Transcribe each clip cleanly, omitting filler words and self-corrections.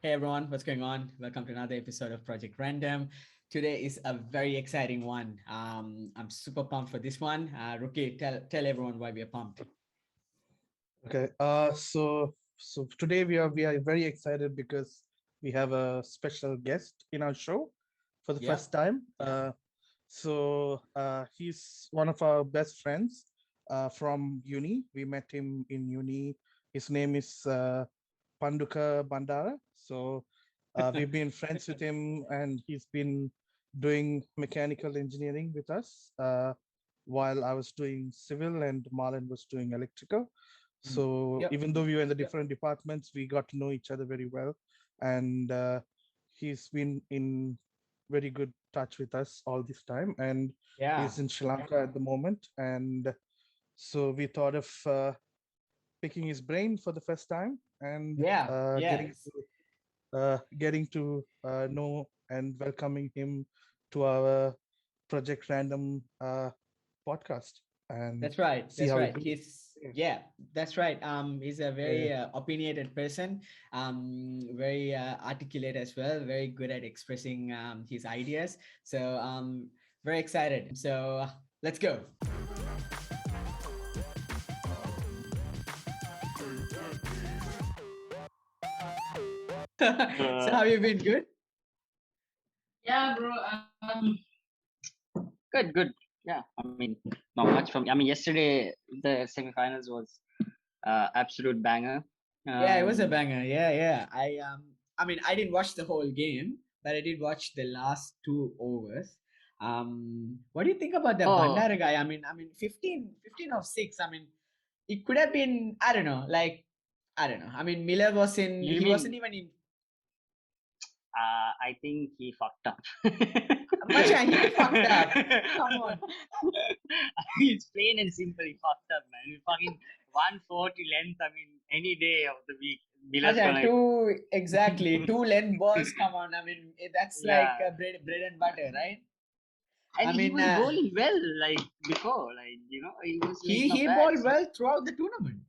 Hey everyone, what's going on? Welcome to another episode of Project Random. Today is a very exciting one. I'm super pumped for this one. Ruki, tell everyone why we are pumped. Okay. So today we are very excited because we have a special guest in our show for the Yeah, first time. He's one of our best friends from uni. We met him in uni. His name is Panduka Bandara. We've been friends with him, and he's been doing mechanical engineering with us while I was doing civil and Marlon was doing electrical. Mm. So Yep. even though we were in the different departments, we got to know each other very well, and he's been in very good touch with us all this time, and Yeah. he's in Sri Lanka at the moment. And so we thought of picking his brain for the first time and Yeah. getting Yes. to know and welcoming him to our Project Random podcast and That's right. see That's how it right. goes. That's right. He's a Yeah. very opinionated person. Very articulate as well. Very good at expressing his ideas. So very excited. So let's go. So Uh, how you been? Good. yeah, bro. Good, good. Yeah, I mean, not much from. I mean, yesterday the semifinals was absolute banger. Yeah, it was a Um, banger. Yeah. I mean I didn't watch the whole game, but I did watch the last two overs. What do you think about the oh, Bandara guy? I mean 15 of 6. I mean it could have been, I don't know, like I don't know. I mean Miller was in you he wasn't mean? even in I think he fucked up. Macha, he fucked up. Come on. It's plain and simple. He fucked up, man. He fucking 140 length. I mean, any day of the week, Miller's Macha, gonna. two exactly, two length balls, come on. I mean that's like Yeah, bread and butter, right? and I he mean was bowling well, like before, like he was like he not he bad. bowled well throughout the tournament.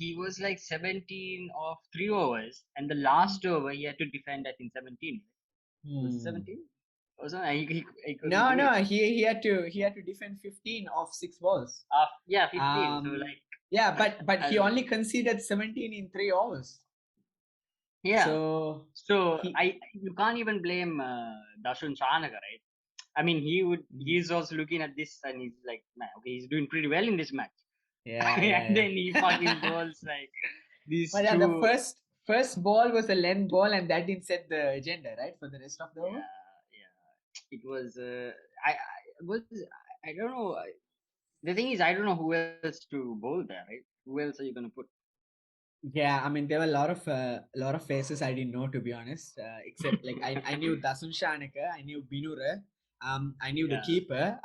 He was like 17 of 3 overs, and the last over he had to defend, I think 17. Was it Hmm. 17? Or something? He couldn't No, do no, it. he had to defend 15 of 6 balls. Yeah, 15. So Um, like, yeah, but I he don't know. only conceded 17 in 3 overs. Yeah. So So he, you can't even blame Dashun Chanaka, right? I mean, he's also looking at this and he's like, man, okay, he's doing pretty well in this match. And yeah. then he fucking bowls like these But yeah, the two. first ball was a length ball, and that didn't set the agenda, right, for the rest of the over. Yeah, yeah. It was. I was. I don't know. The thing is, I don't know who else to bowl there, right? Who else are you gonna put? Yeah, I mean there were a lot of faces I didn't know, to be honest. Except like I knew Dasun Shanaka, I knew Binura, I knew the Yeah. keeper.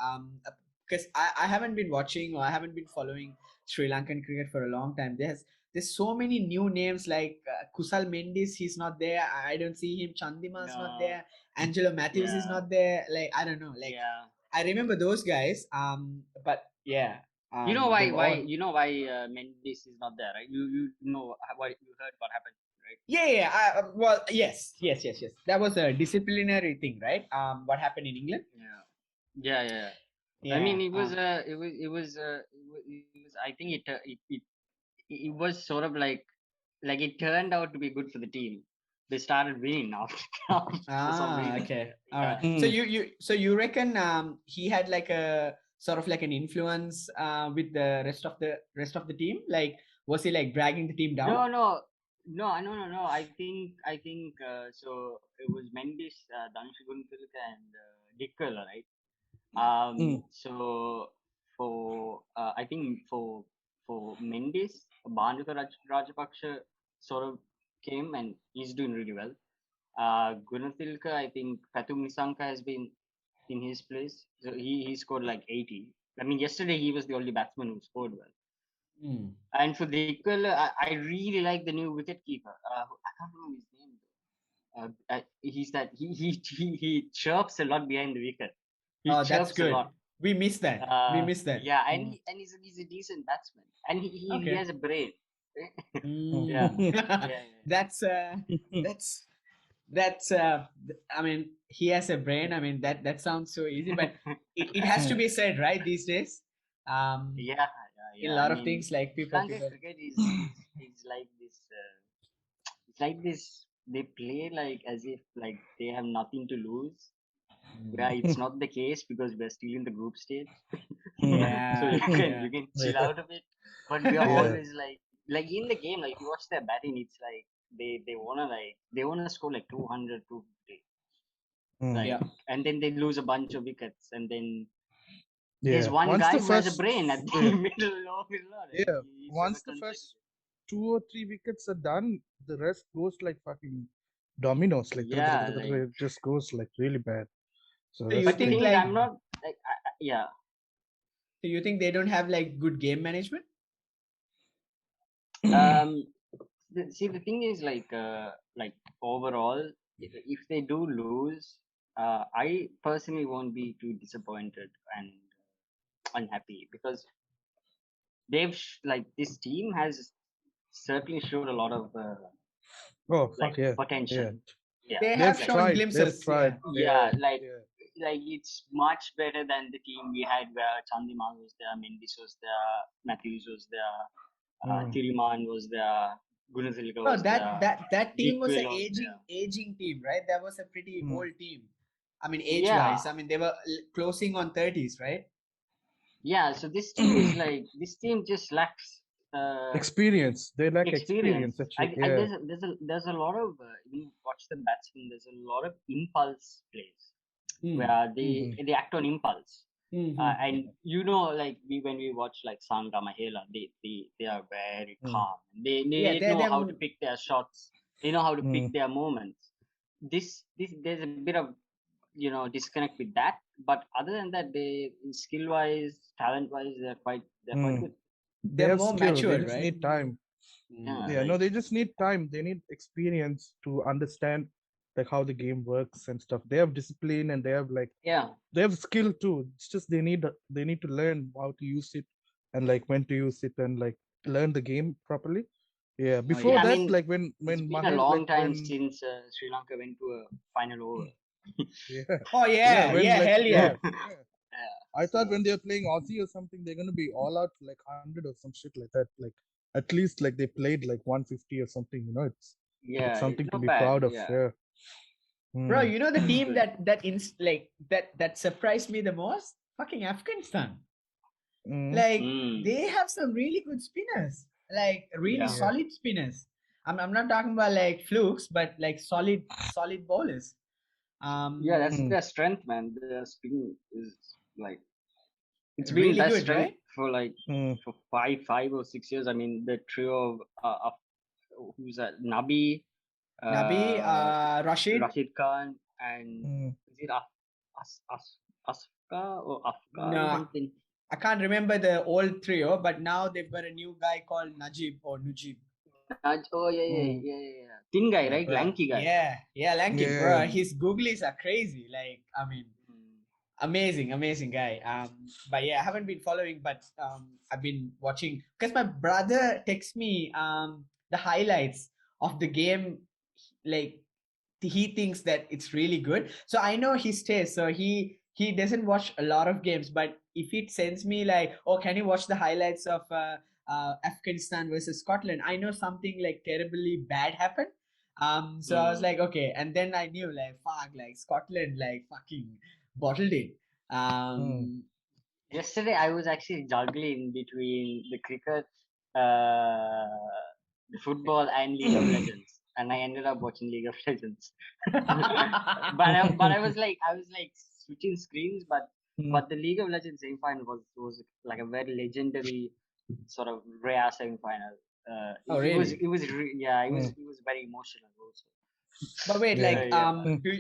Because I haven't been watching or I haven't been following Sri Lankan cricket for a long time. There's so many new names like Kusal Mendis, he's not there. I don't see him. Chandimal's not No. there. Angelo Matthews is Yeah. not there. Like I don't know. Like Yeah. I remember those guys. But yeah. You know why? They've Why? all You know why Mendes is not there, right? You know what you heard what happened, right? Yeah. Well, yes. That was a disciplinary thing, right? What happened in England? Yeah. Yeah. Yeah. I Yeah. mean, it was. I think it was sort of like it turned out to be good for the team. They started winning now for some reason. Okay. All right. Yeah. So Mm. you reckon he had like a sort of like an influence with the rest of the team? Like was he like dragging the team down? No, no, no. I think so. It was Mendes, Dhanush Guntilka, and Dickler, right? Mm. So I think for Mendes, Rajapaksa sort of came and he's doing really well. Gunathilka, I think Patum Nisanka has been in his place. So he scored like 80. I mean, yesterday he was the only batsman who scored well. Hmm. And for Dickler, I really like the new wicket keeper. I can't remember his name though. He's that he chirps a lot behind the wicket. He Oh, that's chirps a good. lot. We missed that. We missed that. Yeah, and Mm. he's a decent batsman, and he Okay. has a brain. Mm. Yeah, Mm. yeah, that's uh, that's That's I mean, he has a brain. I mean, that sounds so easy, but it has to be said, right, these days. Yeah, In a I lot of mean, things, like Sri people Lanka people cricket is like this. It's like this. They play like as if like they have nothing to lose. Where it's not the case because we're still in the group stage. So Yeah, yeah. you can chill out a bit. But we are Yeah. always like in the game, like if you watch their batting, it's like they wanna score like 200, 250. Mm. Like Yeah. and then they lose a bunch of wickets and then there's Yeah. one Once guy the who has a first, brain at the yeah, middle of his lot and yeah. he's never Once the considered first 2 or 3 wickets are done, the rest goes like fucking dominoes. it. Like Yeah, like it just goes like really bad. So So that's you the but the think thing. thing is like I'm not like yeah. so you think they don't have like good game management? Um see the thing is like overall if they do lose I personally won't be too disappointed and unhappy because like this team has certainly showed a lot of Oh like fuck yeah, potential. yeah. Yeah, They have They've like shown tried. They've glimpses. tried. Yeah. Yeah, yeah, yeah. like it's much better than the team we had where Chandimal was there, Mendes was there, Matthews was there, Mm. Tiriman was there, Gunathilka No, was there, that team was a Dickwell was there. aging team, right? That was a pretty Mm. old team. I mean, age Yeah, wise. I mean, they were closing on 30s, right? yeah. So this team is like this team just lacks Experience. They lack experience. experience. Actually, yeah. There's a lot of when you watch the batsmen, there's a lot of impulse plays Hmm. where Mm-hmm. they act on impulse. Mm-hmm. And you know, like when we watch like Sangha Mahela, they are very Mm. calm. Yeah, They they're know how to them. pick their shots. They know how to Mm. pick their moments. This there's a bit of disconnect with that. But other than that, they skill wise, talent wise, they're quite Mm. good. They They're have more skill. They matured, just right? need time. Yeah, Mm. Yeah, no, like they just need time. They need experience to understand like how the game works and stuff. They have discipline and they have like yeah, they have skill too. It's just they need to learn how to use it and like when to use it and like learn the game properly. Yeah. Oh Before yeah. I yeah. that, mean, like it's when been a Mahel like long time when since Sri Lanka went to a final over. yeah Oh yeah yeah, when yeah, like hell yeah yeah. yeah. Yeah, I thought so when they're playing Aussie or something, they're gonna be all out like 100 or some shit like that. Like at least like they played like 150 or something. You know, it's yeah, it's something to not be bad. proud of. Yeah, Yeah. Bro, Mm. you know the it's team good. that surprised me the most? Fucking Afghanistan. Mm. Like Mm, they have some really good spinners, like really yeah, Yeah. solid spinners. I'm not talking about like flukes, but like solid bowlers. yeah. Um, That's Mm. their strength, man. Their spin is like it's been really that good, strength right? for like Mm. for 5 or 6 years. I mean, the trio of who's that? Nabi, Nabi, Rashid. Rashid Khan, and Mm. is it Asfka or Afka or No, something? I can't remember the old trio, but now they've got a new guy called Najib or Nujib. Oh yeah, Mm. thin guy, right? Bro, Lanky guy. yeah, Lanky, Yeah. bro. His googlies are crazy. Like, I mean, Mm. amazing guy. But yeah, I haven't been following, but I've been watching because my brother texts me the highlights of the game. Like, he thinks that it's really good. So I know his taste. So he doesn't watch a lot of games, but if it sends me like, oh, can you watch the highlights of Afghanistan versus Scotland? I know something like terribly bad happened. So I was Mm. like, okay, and then I knew like, fuck, like Scotland, like fucking bottled it. Mm. Um, Yesterday, I was actually juggling between the cricket, uh, the football, and League of Legends, and I ended up watching League of Legends. But I was like switching screens, Mm. but the League of Legends semi-final was like a very legendary sort of rare semi-final. oh really? Yeah, Mm. it was very emotional also. But wait, Yeah. like, Yeah, Mm. do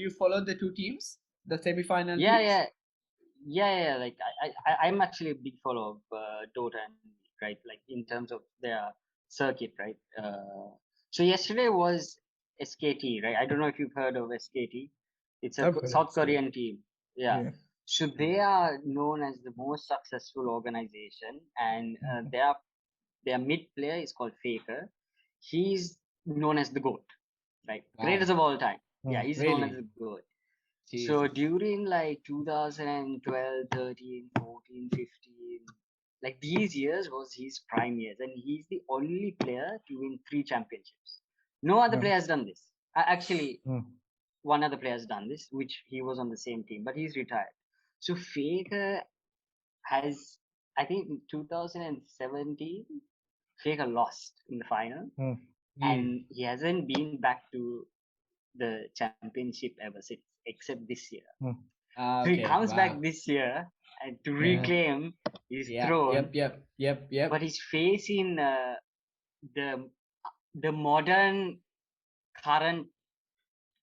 you follow the two teams, the semi-final yeah, teams? like I'm actually a big follower of Dota and right, like in terms of their circuit, right? So yesterday was SKT, right? I don't know if you've heard of SKT. It's a I've heard South so. Korean team. Yeah. Yeah. So they are known as the most successful organization, and their mid player is called Faker. He's known as the GOAT. right? Wow. Greatest of all time. Yeah, Mm. he's known as Really? the GOAT. So Jesus. during like 2012, 13, 14, 15, like these years was his prime years, and he's the only player to win 3 championships. No other Yeah. player has done this. Actually, Mm. one other player has done this, which he was on the same team, but he's retired. So Faker has, I think in 2017, Faker lost in the final, Mm. and he hasn't been back to the championship ever since, except this year. Mm. Ah, So he okay. comes back Wow. this year and to Yeah. reclaim his Yeah. throne, Yep. but he's facing the the modern current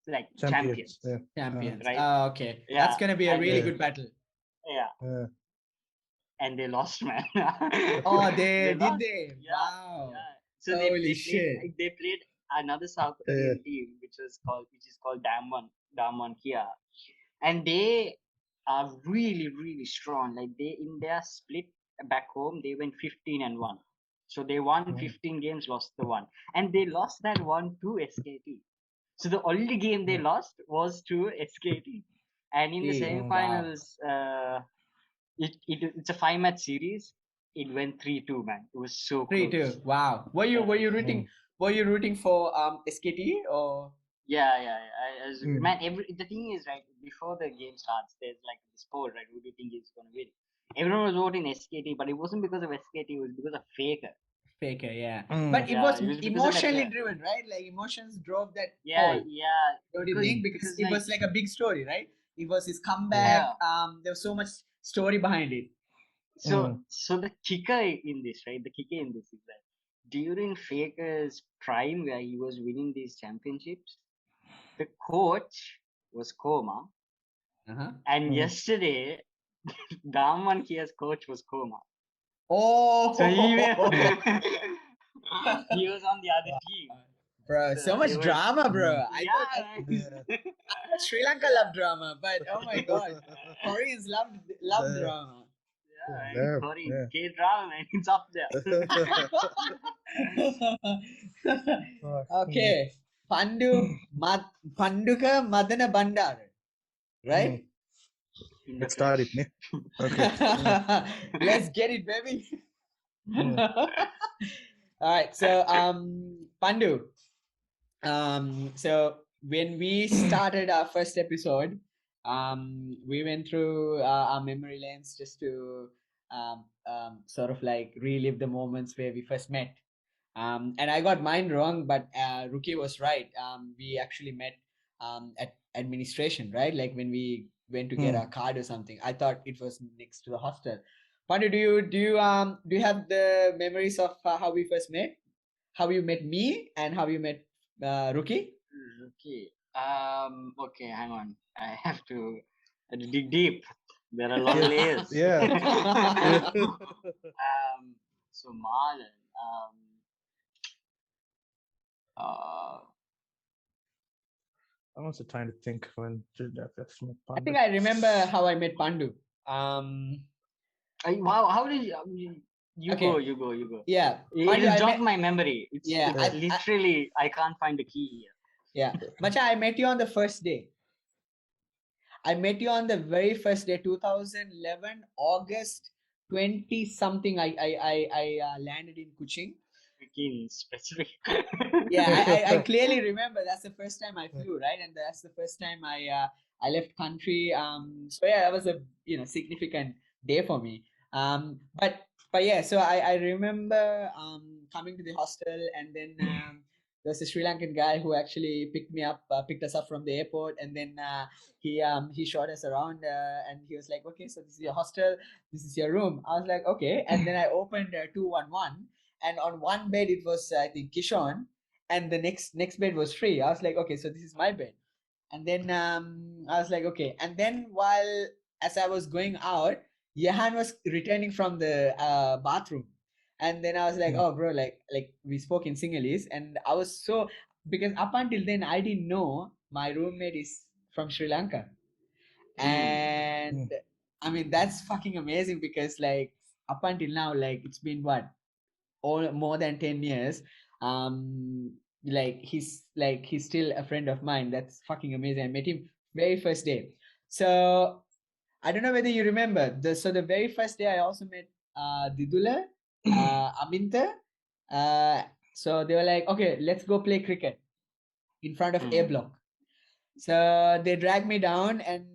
like champions, Champions. Yeah. Champions. right? Ah, okay. Yeah, That's gonna be a and really Yeah. good battle. yeah, Yeah. and they lost, man. Oh, They did lost. they? Yeah, Wow. yeah. So Holy shit. they played another South Yeah. Korean team, which is called Damwon Kia, and they are really strong. Like they in their split back home, they went 15-1. So they won Mm. 15 games, lost the one, and they lost that one to SKT. So the only game they Mm. lost was to SKT, and in the Gee, Mm. wow. semifinals, it's a 5-match series. It went 3-2, man. It was so 3-2. close. Wow. Were you rooting Mm. were you rooting for SKT or Yeah. Mm. Man, the thing is, right, before the game starts, there's like this poll, right? Who do you think is going to win? Everyone was voting SKT, but it wasn't because of SKT, it was because of Faker. Faker? Yeah. Mm. But it Yeah, was it was because of that emotionally player. driven, right? Like emotions drove that Yeah, poll. yeah. Don't you Because, think? Because because it like, was like a big story, right? It was his comeback. yeah. There was so much story behind it. So, so the kicker in this, right? The kicker in this is that during Faker's prime, where he was winning these championships, the coach was Coma, Uh-huh. and Mm. yesterday, Daman Kia's coach was Coma. Oh, So he he was on the other team. bro, so much It was drama, bro. Mm. I yeah. thought Sri Lanka loved drama, but oh my god, Koreans loved Yeah. drama. Yeah, Damn. Korean Yeah. K-drama, man, it's up there. Fuck. Okay, Panduka Madana Bandar, right? In the Let's start it. flesh. Ne? Okay. Let's get it, baby. Mm. All right, so Pandu, so when we started our first episode, we went through our memory lanes just to sort of like relive the moments where we first met. And I got mine wrong, but Ruki was right. We actually met at administration, right? Like when we went to get Mm. our card or something. I thought it was next to the hostel. Pandu, do you have the memories of how we first met? How you met me and how you met Ruki? Okay. Okay, hang on. I have to dig deep. There are long layers. Yeah. So Marlon. Uh, I'm also trying to think when did that's my I think partner. I remember how I met Pandu. wow, how did you Okay. go? You go. Yeah, It Pandu, just I jogged met. my memory. Yeah, It's literally I can't find the key here. yeah, Macha, I met you on the first day. I met you on the very first day, 2011, August 20 something. I landed in Kuching. Freaking specific. Yeah, I clearly remember that's the first time I flew, right? And that's the first time I left country. So yeah, that was a significant day for me. But yeah, so I remember coming to the hostel, and then there's a Sri Lankan guy who actually picked us up from the airport, and then he showed us around, and he was like, okay, so this is your hostel, this is your room. I was like, okay, and then I opened 211, and on one bed it was I think Kishon, and the next bed was free. I was like, okay, so this is my bed. And then I was like, okay. And then while as I was going out, Yahan was returning from the bathroom, and then I was like, Mm. oh bro, like we spoke in Sinhalese, and I was so, because up until then I didn't know my roommate is from Sri Lanka, and I mean that's fucking amazing because like up until now, like it's been what, all more than 10 years, um like he's still a friend of mine. That's fucking amazing. I met him very first day. So I don't know whether you remember the very first day I also met Didula, Aminta. So they were like, okay, let's go play cricket in front of A block. So they dragged me down and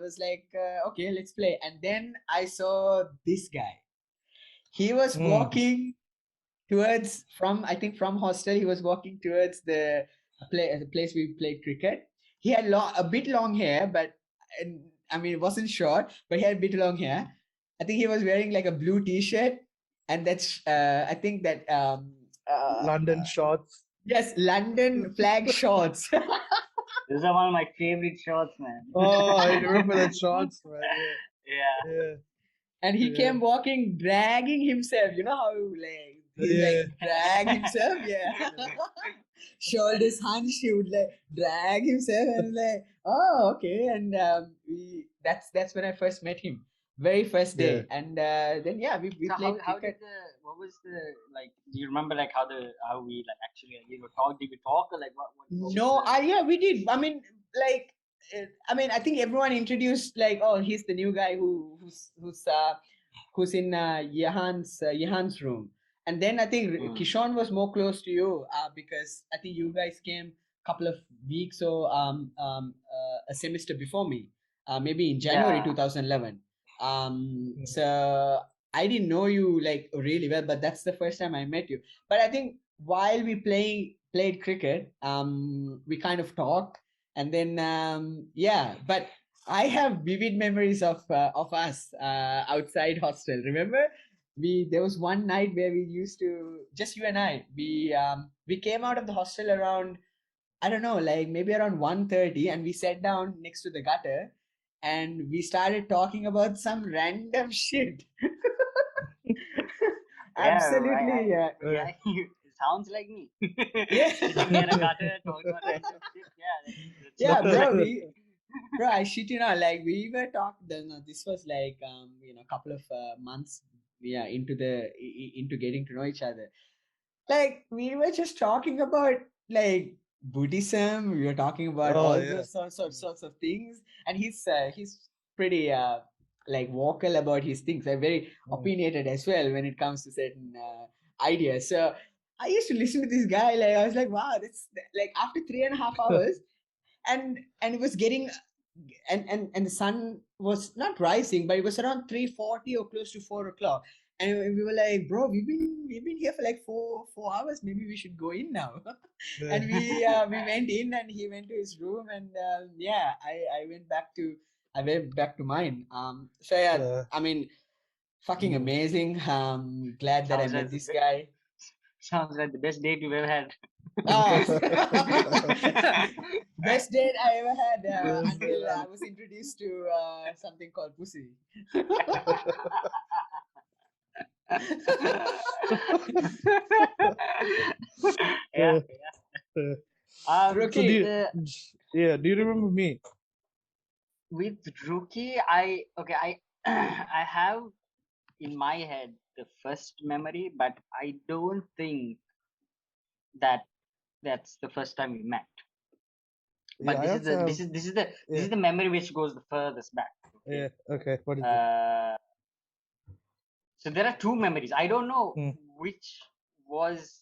was like, okay, let's play. And then I saw this guy. He was walking towards from hostel. He was walking towards the place we played cricket. He had a bit long hair, but I mean, it wasn't short, but he had a bit long hair. I think he was wearing like a blue t-shirt, and that's I think that London shorts. yes, London flag shorts. Those are one of my favorite shorts, man. Oh, I remember the shorts, man. Yeah. Yeah. And he came walking, dragging himself. You know how like he like drag himself, yeah. Shoulders hunched, he would like drag himself and like, oh, okay. And that's when I first met him, very first day. And then we So played how cricket. did what was the like? Do you remember like how we like actually talk? Did we talk or like what was No, the- yeah, we did. I mean, like, I think everyone introduced like, oh, he's the new guy who's in Yehan's room. And then I think Kishon was more close to you because I think you guys came a couple of weeks or a semester before me, maybe in January Yeah. 2011. So I didn't know you like really well, but that's the first time I met you. But I think while we played cricket, we kind of talked, and then but I have vivid memories of us outside hostel. Remember, there was one night where we used to just you and I. We came out of the hostel around, I don't know, like maybe around 1:30, and we sat down next to the gutter, and we started talking about some random shit. Absolutely, yeah. It sounds like me. Yeah. Sitting near a gutter talking about random shit. That's Yeah, bro. like- Bro, I shit you not. Like we were talking. This was like a couple of months. Yeah, into getting to know each other. Like we were just talking about like Buddhism. We were talking about all those sorts of things. And he's pretty like vocal about his things. I'm very opinionated as well when it comes to certain ideas. So I used to listen to this guy. Like I was like, wow, that's like after 3.5 hours, and it was getting and the sun was not rising, but it was around 3:40 or close to 4 o'clock. And we were like, bro, we've been here for like 4 hours. Maybe we should go in now. And we went in, and he went to his room, and I went back to mine. So yeah, I mean, fucking amazing. Glad that I Sounds met like this guy. Sounds like the best date you've ever had. Ah. Best date I ever had until I was introduced to something called pussy. Yeah. Rookie. Do you remember me? With Rookie, I I have in my head the first memory, but I don't think that's the first time we met. But Yeah, this is the memory which goes the furthest back. Yeah. Okay. What is it? So there are two memories. I don't know which was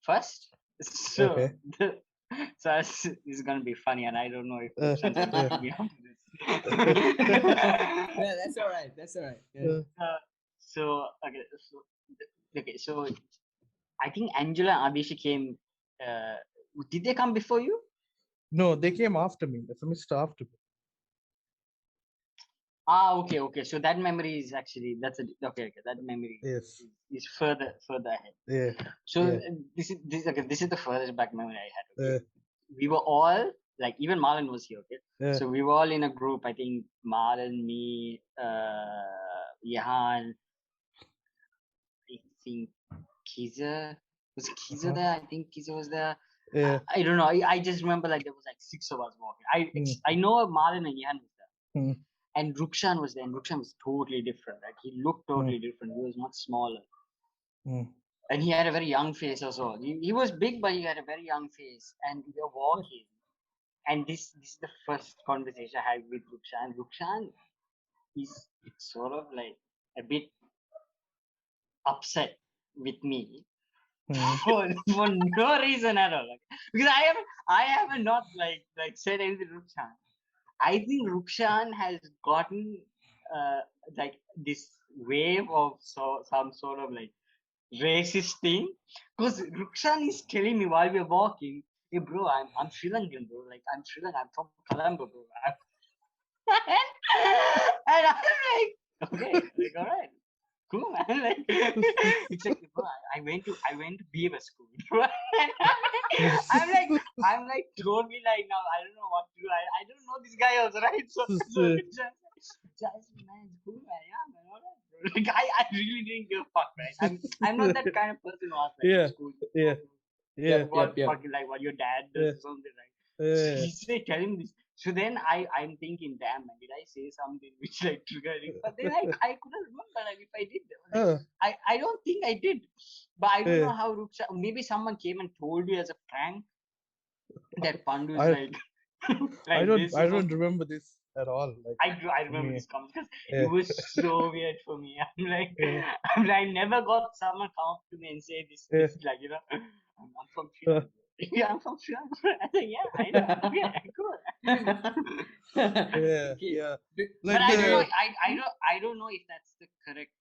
first. So this is gonna be funny, and I don't know if Prashant's gonna put me on to this. Yeah, that's all right. That's all right. Yeah. So I think Angela and Abhishi came. Did they come before you? No, they came after me. The semester after me. Okay. So that memory is actually okay. That memory is further ahead. Yeah. So this is the furthest back memory I had. Okay? We were all like, even Marlon was here. Okay. So we were all in a group. I think Marlon, me, Yahan, I think Kiza. Was Kiza there? I think Kiza was there. Yeah. I don't know. I just remember like there was like 6 of us walking. I know Marlon and Yahan was there. And Rukshan was there, and Rukshan was totally different. Like he looked totally different. He was much smaller. and he had a very young face also. He was big, but he had a very young face. And we were walking, and this is the first conversation I had with Rukshan. Rukshan is sort of like a bit upset with me Hmm. for no reason at all. Like, because I haven't not said anything to Rukshan. I think Rukshan has gotten like this wave of some sort of like racist thing, because Rukshan is telling me while we're walking, hey bro, I'm Sri Lankan, bro. Like I'm Sri Lankan, I'm from Colombo, bro. And I'm like, okay, like all right, cool, man. Like it's like, bro, I went to BMS school, bro. I'm like I'm like totally like now I don't know what to do. I don't know this guy also, right? So just man, it's cool, man. Yeah, man, all right, bro. Like I really didn't give a fuck, right? I'm not that kind of person who asks like Yeah, in school, yeah, yeah, what Yep. fucking like what your dad yeah, does or something, right? So yeah. he's like telling this. So then I'm thinking, damn man, did I say something which like triggering? But then I couldn't remember like if I did. Like, Oh, I don't think I did. But I don't yeah. know how Ruksha, maybe someone came and told you as a prank that Pandu is I like like this I or don't something. remember this at all. Like I for remember me, this comment because it yeah, was so weird for me. I'm like, yeah, I never got someone come up to me and say this. yeah. This like I'm from Sri Lanka. Yeah, I'm from Sri Lanka. I said, yeah, I know. Okay, cool. Yeah, Okay. yeah. Do, But Like I don't know. the I don't know if that's the correct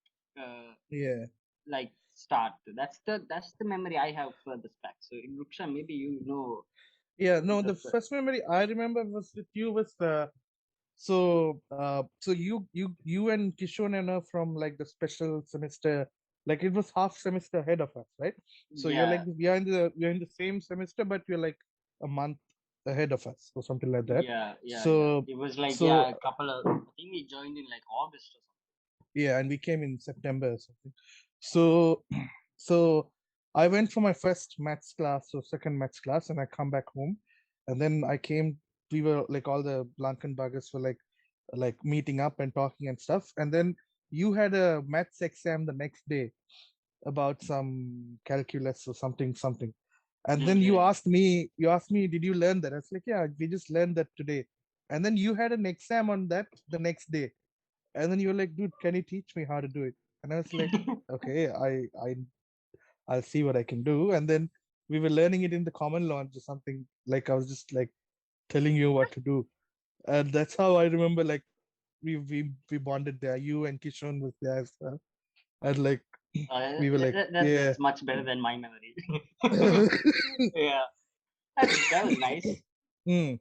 yeah, like start. That's the memory I have further back. So in Ruksha, maybe you know yeah. No, the the first memory I remember was with you was so you and Kishore and her from like the special semester, like it was half semester ahead of us, right? So you're yeah like you're in the same semester, but you're like a month ahead of us or something like that. yeah. So It was like so a couple of. I think we joined in like August or yeah, and we came in September or something. So so I went for my first maths class or second maths class, and I come back home, and then I came. We were like all the Blanken buggers were like meeting up and talking and stuff, and then you had a maths exam the next day about some calculus or something, and something. then Okay. you asked me, did you learn that? I was like, yeah, we just learned that today, and then you had an exam on that the next day, and then you were like, dude, can you teach me how to do it? And I was like, okay, I'll see what I can do. And then we were learning it in the common launch or something. Like I was just like telling you what to do. And that's how I remember like we bonded there. You and Kishon was there as well. And like we were like, yeah. That's much better than my memory. Yeah, that was nice. Mm,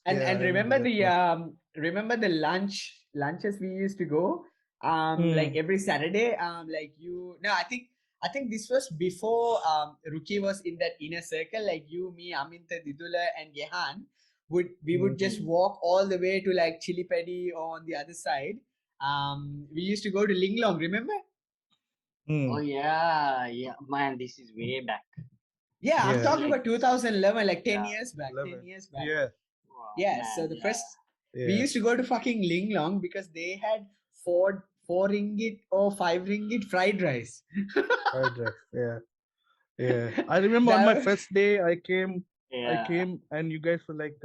yeah, and I remember remember that the one. lunches we used to go like Mm, every Saturday like you no I think this was before Ruki was in that inner circle, like you, me, Aminta, Didula and Yehan would mm, just walk all the way to like Chili Pedi or on the other side. We used to go to Linglong, remember? Oh mm, yeah, man, this is way back. Yeah, I'm This yeah. is talking like about 2011, like 10 yeah, years back, 10 11. years back. Yeah, wow, Yeah, so man, the yeah. first we yeah. used to go to fucking Linglong because they had four ringgit or 5 ringgit fried rice. Fried rice. Yeah. Yeah, I remember on my That first day I Yeah. came and you guys were like,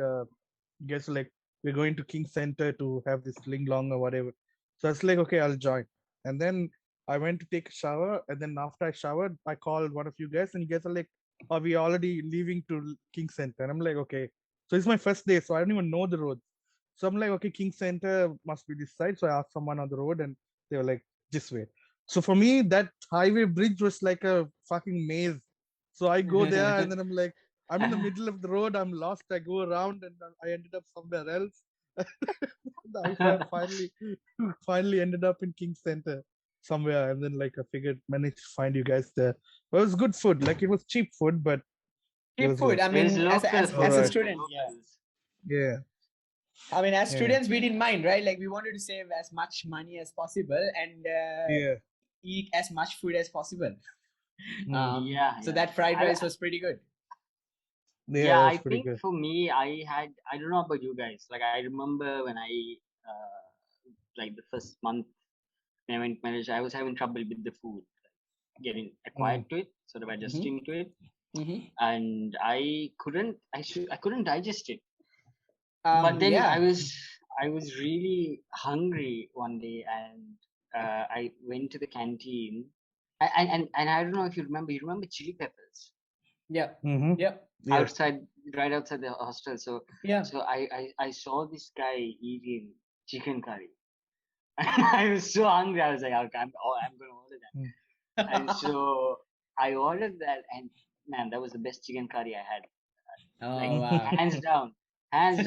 we're going to King Center to have this ling long or whatever. So I was like, okay, I'll join. And then I went to take a shower, and then after I showered, I called one of you guys, and you guys are like, "Are we already leaving to King Center?" And I'm like, okay. So it's my first day, so I don't even know the road. So I'm like, okay, King Center must be this side. So I asked someone on the road, and they were like, this way. So for me, that highway bridge was like a fucking maze. So I go there and then I'm like, I'm in the middle of the road, I'm lost. I go around and I ended up somewhere else. Finally finally ended up in King Center somewhere, and then like I figured managed to find you guys there. But it was good food. Like it was cheap food, but it cheap was food. like I It was mean, local all as a food. right. It was student, yeah. locals. Yeah, I mean, as yeah, students, we didn't mind, right? Like we wanted to save as much money as possible and yeah. eat as much food as possible. Mm. So Yeah. that fried I, rice was pretty good. Yeah, yeah, that I was pretty think good. for me, I don't know about you guys. Like I remember when like the first month when I went to Malaysia, I was having trouble with the food. getting acquired to it, sort of adjusting to it, Mhm. and I couldn't digest it. But then Yeah. I was really hungry one day, and I went to the canteen, and I don't know if you remember. You remember chili peppers Yeah. Mm-hmm. Yeah. Yeah. outside, right outside the hostel. So Yeah. I saw this guy eating chicken curry. I was so hungry. I was like, okay, I'm going to order that. And so I ordered that, and man, that was the best chicken curry I had. Like Oh wow. hands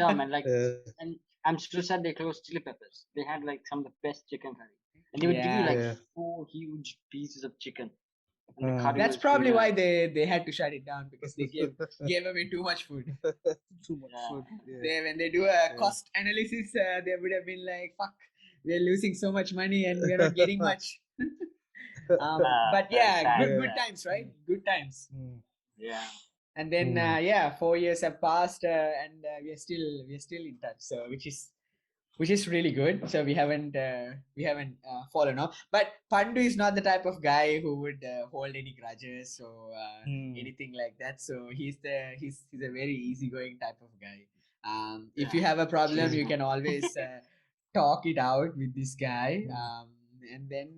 down, man. Like, Yeah. and I'm so sad they closed chili peppers. They had like some of the best chicken curry, and they would give you Yeah. like Yeah. 4 huge pieces of chicken, and the curry That's was probably really why nice. they had to shut it down, because they gave away too much food. Too much Yeah. food. Yeah. When they do a cost analysis, they would have been like, "Fuck, we are losing so much money and we are not getting much." But yeah, Sad, good sad. times, right? Good times. Yeah. And then 4 years have passed, and we are still in touch. So which is really good. So we haven't fallen off. But Pandu is not the type of guy who would hold any grudges or anything like that. So he's a very easygoing type of guy. If you Yeah. have a problem, Cheers, you man. can always talk it out with this guy. And then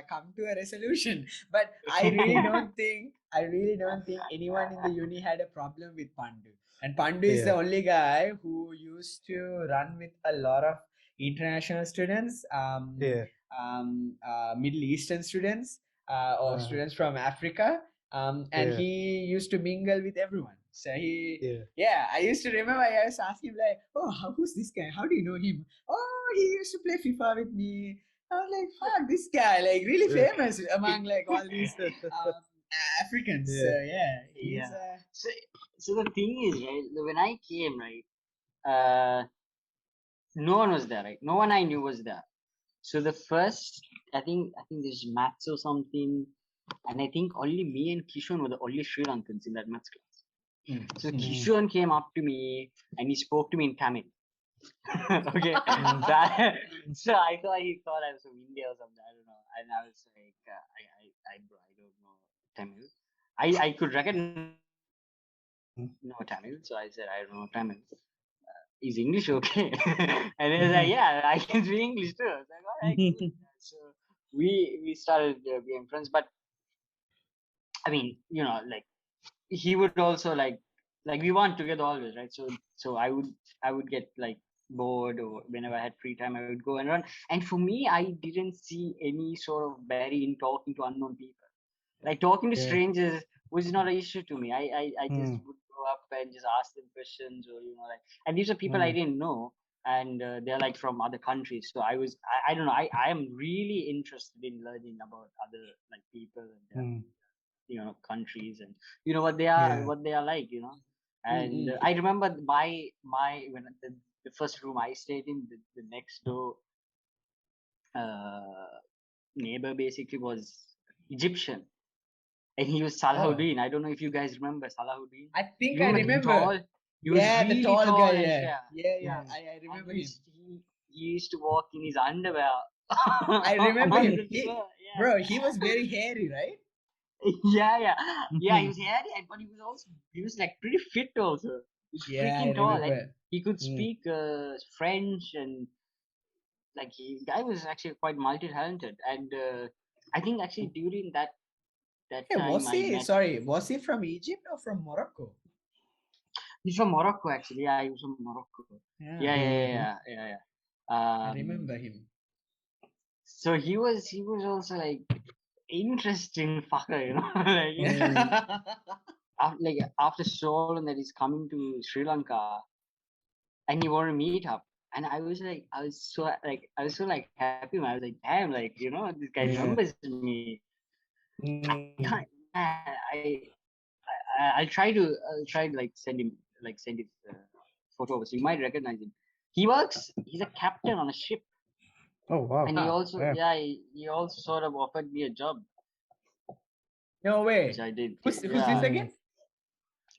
come to a resolution. But I really don't think anyone in the uni had a problem with Pandu. And Pandu is the Yeah. only guy who used to run with a lot of international students, Yeah. Middle Eastern students, or students from Africa. And Yeah. he used to mingle with everyone. So Yeah. I used to remember I used to ask him like, "Oh, who's this guy? How do you know him?" "Oh, he used to play FIFA with me." I was like, "Fuck, this guy, like really Yeah. famous among like all these Africans." So Yeah. he's Yeah. So the thing is, right, when I came, right, uh, no one was there, right? No one I knew was there. So the first, I think there's maths or something, and I think only me and Kishon were the only Sri Lankans in that maths class. So Kishon came up to me and he spoke to me in Tamil. Okay, so I thought he thought I was from India or something. I don't know, and I was like, I don't know Tamil. I could recognize no Tamil, so I said I don't know Tamil. Is English okay? And he was like, yeah, I can speak English too. I was like, all right, cool. So we started being friends, but I mean, like he would also like we weren't together always, right? So I would get like bored, or whenever I had free time, I would go and run. And for me, I didn't see any sort of barrier in talking to unknown people. Like talking to Yeah. strangers was not an issue to me. I just would go up and just ask them questions, or like, and these are people I didn't know, and they're like from other countries. So I don't know. I am really interested in learning about other like people and countries, and what they are, Yeah. what they are like, and I remember my when the first room I stayed in, the next door neighbor basically was Egyptian, and he was Salahuddin. I don't know if you guys remember Salahuddin. I think You I remember the remember. tall? He was Yeah, the really tall guy. tall and Yeah, fair. yeah. I And remember he him. he used to walk in his underwear. I remember on him. the floor. Yeah. Bro, he was very hairy, right? Yeah. He was hairy, but he was like pretty fit also. He was Yeah, I freaking tall. Like remember. he could speak French, and like guy was actually quite multi-talented. And I think actually during that Hey, time I met. was he from Egypt or from Morocco? He's from Morocco, actually. Yeah, he was from Morocco. Yeah, Yeah. I Um, remember him. so he was also like interesting fucker, like, after so long that he's coming to Sri Lanka, and he wanted to meet up. And I was so like happy, man. I was like, damn, like, this guy remembers me. I can't, I'll try to like send his photo over, so you might recognize him. He's a captain on a ship, Oh wow. and he also Yeah. he also sort of offered me a job, No way. which I did. Who's this Yeah. again?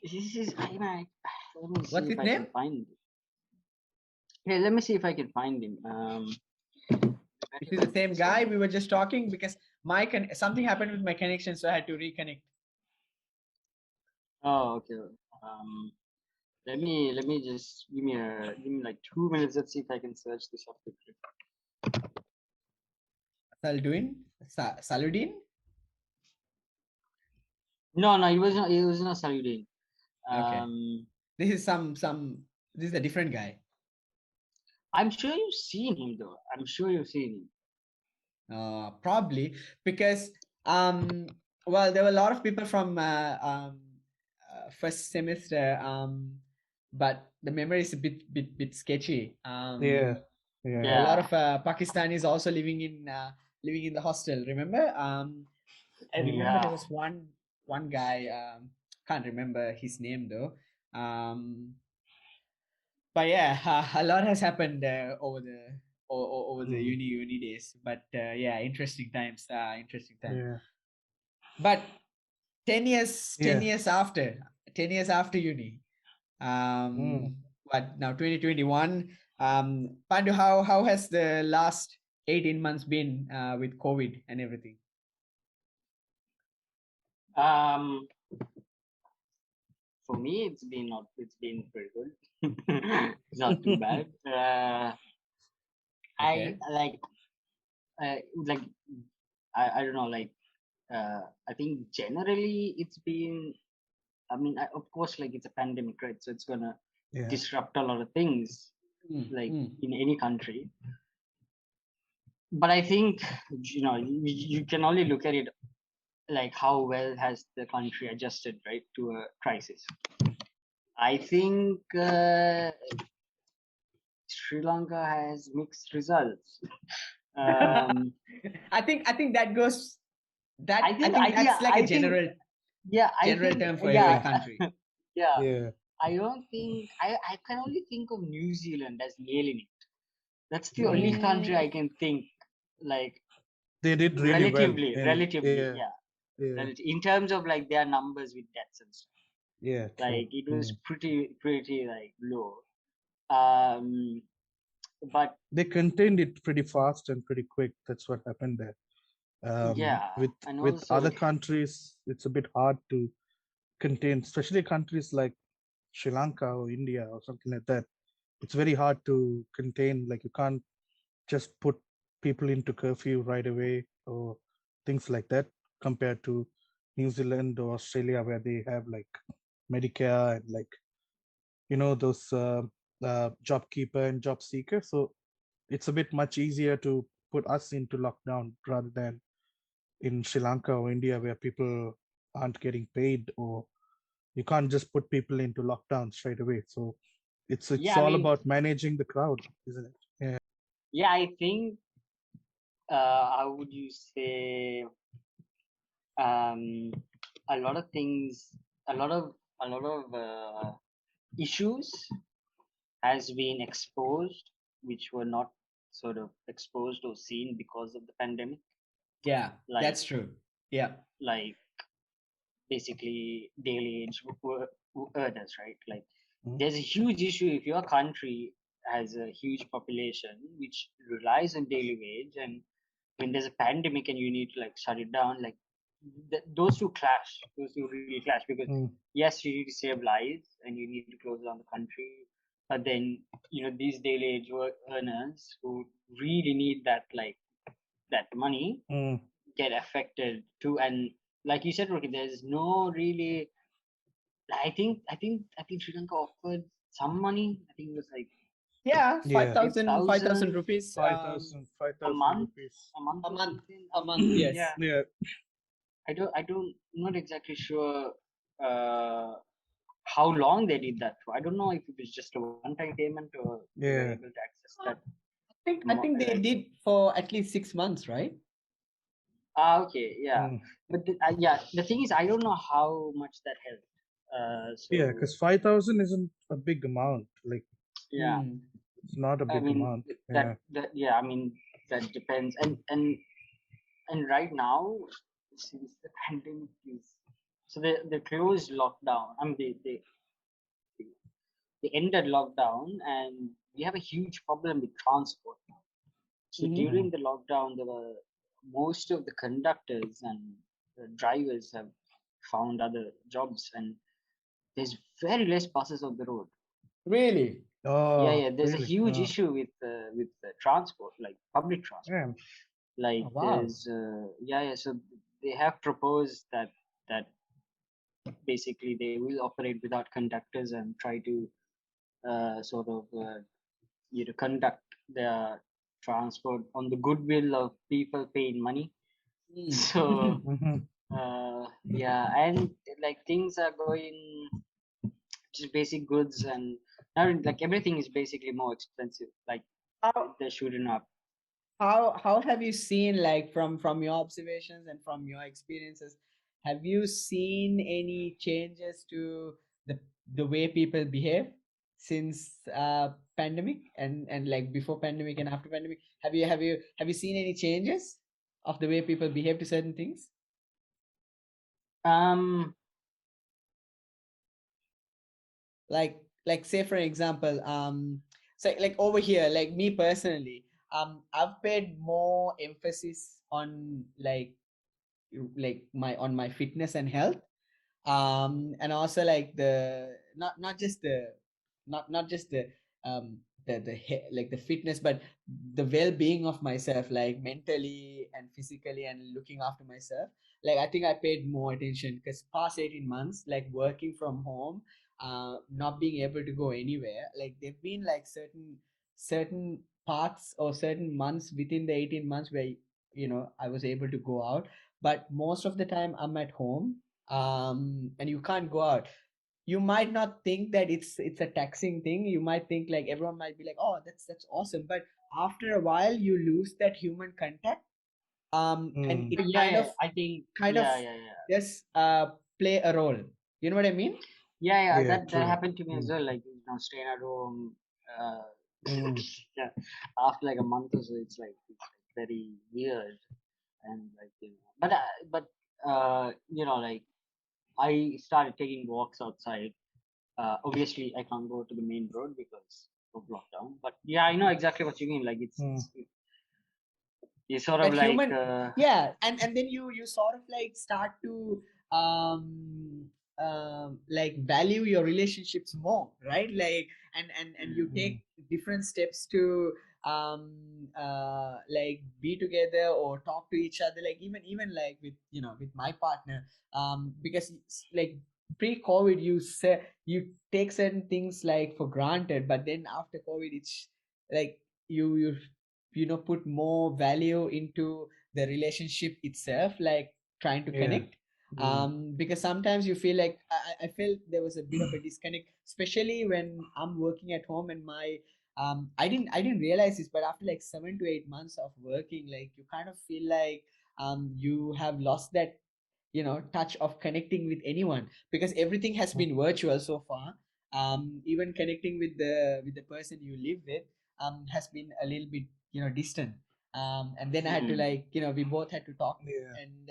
This is let me see What's if his I name? can find him. Yeah, let me see if I can find him. Is he the same guy we were just talking? Because something happened with my connection, so I had to reconnect. Oh, okay. Let me just give me like 2 minutes. Let's see if I can search this up quickly. Saludin? No, it was not. It was not Saludin. Okay. This is this is a different guy. I'm sure you've seen him though. I'm sure you've seen him. Probably because well, there were a lot of people from first semester, but the memory is a bit sketchy. Yeah. There Yeah. are a lot of Pakistanis also living in the hostel. Remember? I remember there was one guy. Can't remember his name though. But yeah, a lot has happened over the uni days. But yeah, interesting times. Interesting times. Yeah. But 10 years, Yeah. 10 years after uni. But now 2021. Pandu, how has the last 18 months been with COVID and everything? For me, it's been pretty good. It's not too bad. Okay. I don't know, I think generally it's been, I mean, of course, like it's a pandemic, right? So it's gonna Yeah. disrupt a lot of things, like in any country. But I think, you can only look at it like how well has the country adjusted, right, to a crisis. I think Sri Lanka has mixed results. I think that goes. I think I that's like a general term for every country. Yeah. Yeah. I don't think I can only think of New Zealand as nailing it. That's the only country I can think, like, They did really relatively, well. Yeah. in terms of like their numbers with deaths and stuff. Yeah. True. Like it was pretty like low. But they contained it pretty fast and pretty quick. That's what happened there. With and with also, other countries, it's a bit hard to contain, especially countries like Sri Lanka or India or something like that. It's very hard to contain. Like you can't just put people into curfew right away or things like that, compared to New Zealand or Australia, where they have like Medicare and like those job keeper and job seeker. So it's a bit much easier to put us into lockdown rather than in Sri Lanka or India, where people aren't getting paid, or you can't just put people into lockdown straight away. So it's all about managing the crowd, isn't it? Yeah. Yeah, I think how would you say, a lot of things, a lot of issues has been exposed, which were not sort of exposed or seen because of the pandemic. Yeah, that's true. Yeah. Like basically daily age earners, right? Like there's a huge issue if your country has a huge population which relies on daily wage, and when there's a pandemic and you need to like shut it down, like those two really clash, because yes, you need to save lives and you need to close down the country, but then these daily age earners who really need that money get affected too. And like you said, Rocky, there's no really, I think Sri Lanka offered some money. I think it was like 5,000 rupees 5,000 a month rupees. a month. Yes. Yeah. I don't not exactly sure how long they did that for. I don't know if it was just a one-time payment or they were able to access that. I think they did for at least 6 months, right? Okay, yeah. But the thing is, I don't know how much that helped. Yeah, because 5,000 isn't a big amount. Like, yeah, it's not a big amount. I mean, that depends. And right now, since the pandemic is, so they closed lockdown. I mean, they ended lockdown, and we have a huge problem with transport now. So during the lockdown, there were most of the conductors and drivers have found other jobs, and there's very less buses on the road. Really? Yeah, there's a really? huge issue with transport, like public transport. Yeah. Like Oh, wow. there's so they have proposed that basically they will operate without conductors and try to conduct their transport on the goodwill of people paying money. Mm. So Mhm. and like things are going, just basic goods, and now like everything is basically more expensive. Like How they're shooting up. how have you seen, like, from your observations and from your experiences, have you seen any changes to the the way people behave since pandemic, and like before pandemic and after pandemic? Have you seen any changes of the way people behave to certain things? Um, Like say for example, so like over here, like me personally, I've paid more emphasis on like my fitness and health, and also like the not just the not just the like the fitness, but the well-being of myself, like mentally and physically, and looking after myself. Like I think I paid more attention because past 18 months, like working from home, not being able to go anywhere, like there've been like certain parts or certain months within the 18 months where I was able to go out, but most of the time I'm at home, and you can't go out. You might not think that it's a taxing thing. You might think, like, everyone might be like, oh, that's awesome, but after a while you lose that human contact, and Mm. it yeah, I think kind of yeah. just play a role. You know what I mean? Yeah, Yeah, that true. happened to me as Mm. well. Like staying at home. Uh, Mm. yeah, after like a month or so, it's like very weird, and like like I started taking walks outside. Obviously, I can't go to the main road because of lockdown. But yeah, I know exactly what you mean. Like Mm. it's sort of That like human, yeah, and then you sort of like start to like value your relationships more, right? Like, and you Mm. take different steps to like be together or talk to each other, like even like with my partner, because like pre-COVID, you say you take certain things like for granted, but then after COVID, it's like you put more value into the relationship itself, like trying to Yeah. connect. Mm. Because sometimes you feel like I felt there was a bit of a disconnect, especially when I'm working at home, and my I didn't realize this, but after like 7 to 8 months of working, like you kind of feel like you have lost that touch of connecting with anyone, because everything has Mm. been virtual so far. Even connecting with the person you live with has been a little bit distant. And then I had to, mhm. like, we both had to talk Yeah. and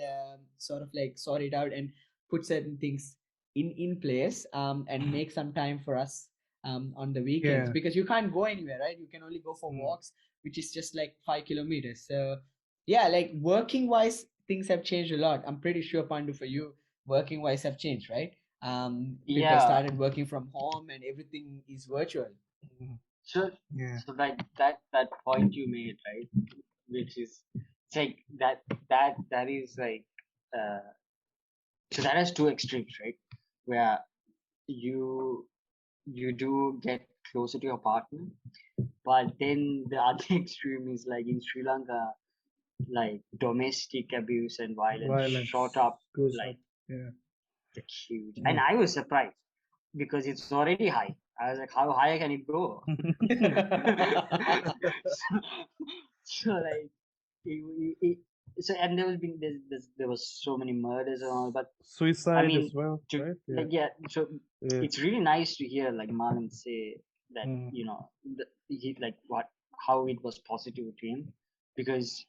sort of like sort it out and put certain things in place, and make some time for us on the weekends, Yeah. because you can't go anywhere, right? You can only go for Mm. walks, which is just like 5 kilometers. So yeah, like working wise, things have changed a lot. I'm pretty sure, Pandu, for you, working wise have changed, right? People Yeah. started working from home and everything is virtual. Mm. So Yeah. so like that point you made, right? Which is, it's like that is like uh so that has two extremes, right? Where you you do get closer to your partner, but then the other extreme is like in Sri Lanka, like domestic abuse and violence shot Violence up goes up. like Yeah. huge. And Mm. I was surprised because it's already high. I was like, how high can it go? so, so like it, so and there was so many murders and all, but I Suicide as mean, well, to right? Yeah. like so Yeah. it's really nice to hear like Marlon say that Mm. he like what how it was positive to him, because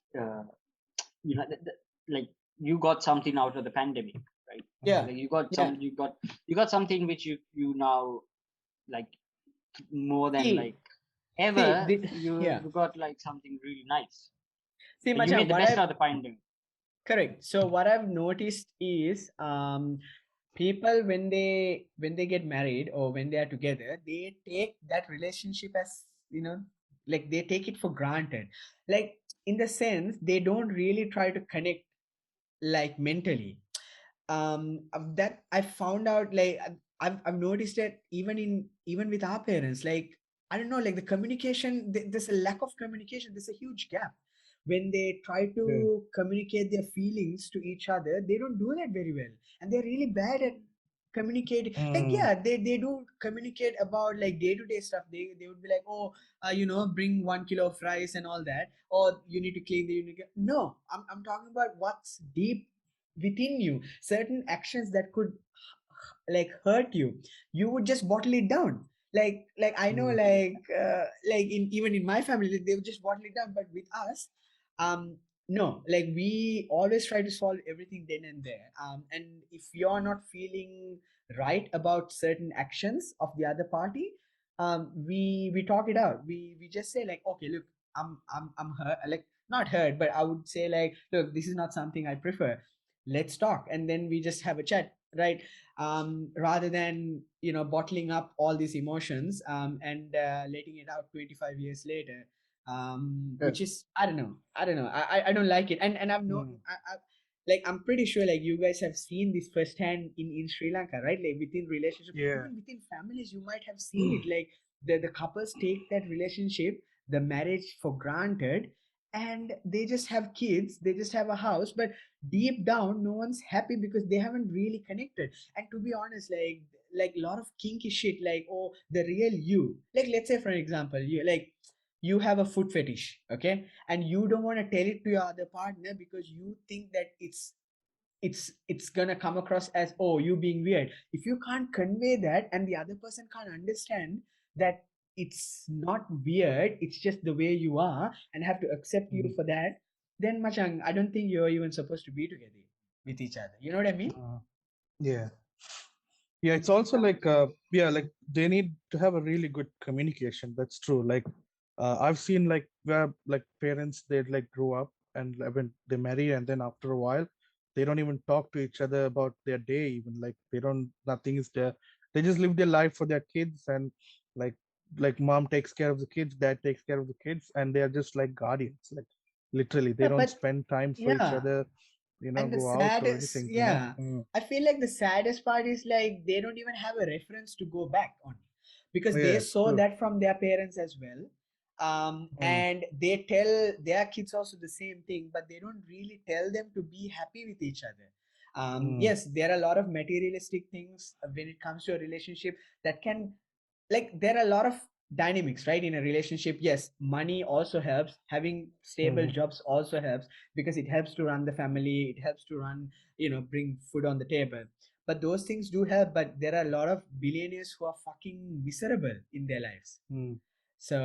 like you got something out of the pandemic, right? Yeah, Like yeah. you got something which you now like more than See, like ever see, you yeah. got like something really nice. See, You Machan, made the what best I've out of the pandemic. correct. So what I've noticed is people when they get married or when they are together, they take that relationship as, you know, like they take it for granted. Like in the sense they don't really try to connect like mentally. Of that I found out, like I've noticed that even with our parents, like I don't know, like the communication, there's a lack of communication, there's a huge gap. When they try Yeah. to communicate their feelings to each other, they don't do that very well, and they're really bad at communicating. Like Mm. yeah, they do communicate about like day-to-day stuff. They would be like, oh, you know, bring 1 kilo of rice and all that, or you need to clean the unit. No, I'm talking about what's deep within you, certain actions that could like hurt you, you would just bottle it down. Like I know, Mm. like in even in my family, like, they would just bottle it down. But with us, um no, like we always try to solve everything then and there. And if you're not feeling right about certain actions of the other party, we talk it out. We just say like, okay, look, I'm hurt, like not hurt, but I would say like, look, this is not something I prefer, let's talk. And then we just have a chat, right? Rather than, you know, bottling up all these emotions, and letting it out 25 years later, Yeah. which is, I don't know, I don't like it. And I've no Mm. I like I'm pretty sure like you guys have seen this firsthand in Sri Lanka, right? Like within relationship, Yeah. even within families, you might have seen it. Like the couples take that relationship, the marriage for granted, and they just have kids, they just have a house, but deep down no one's happy because they haven't really connected. And to be honest, like a lot of kinky shit, like, oh, the real you, like let's say for example, you have a foot fetish, okay, and you don't want to tell it to your other partner because you think that it's gonna come across as, oh, you being weird. If you can't convey that and the other person can't understand that it's not weird, it's just the way you are, and have to accept you Mm. for that, then Machang, I don't think you're even supposed to be together with each other. You know what I mean? Yeah. Yeah, it's also like yeah, like they need to have a really good communication. That's true. Like I've seen like where like parents they like grow up and when they marry and then after a while they don't even talk to each other about their day, even like they don't, nothing is there. They just live their life for their kids, and like like mom takes care of the kids, dad takes care of the kids, and they are just like guardians. Like literally they Yeah, don't but spend time for each yeah. other, And the go out or saddest, anything, yeah, Mm. I feel like the saddest part is like they don't even have a reference to go back on, because they Yeah, saw true. that from their parents as well. Mm. And they tell their kids also the same thing, but they don't really tell them to be happy with each other. Mm. Yes, there are a lot of materialistic things when it comes to a relationship that can, like there are a lot of dynamics, right, in a relationship. Yes, money also helps, having stable Mm. jobs also helps, because it helps to run the family, it helps to run, you know, bring food on the table. But those things do help, but there are a lot of billionaires who are fucking miserable in their lives. Mm. So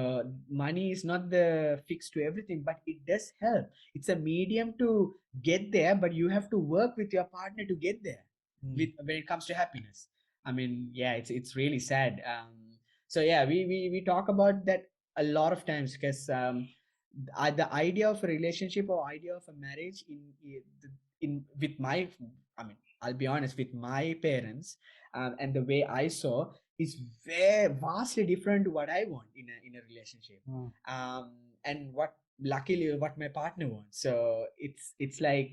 money is not the fix to everything, but it does help. It's a medium to get there, but you have to work with your partner to get there. Mm. With when it comes to happiness, I mean, yeah, it's really sad. So yeah, we talk about that a lot of times, because the idea of a relationship or idea of a marriage in with my, I mean, I'll be honest, with my parents, and the way I saw is very vastly different to what I want in a relationship. Mm. And what luckily what my partner wants. So it's like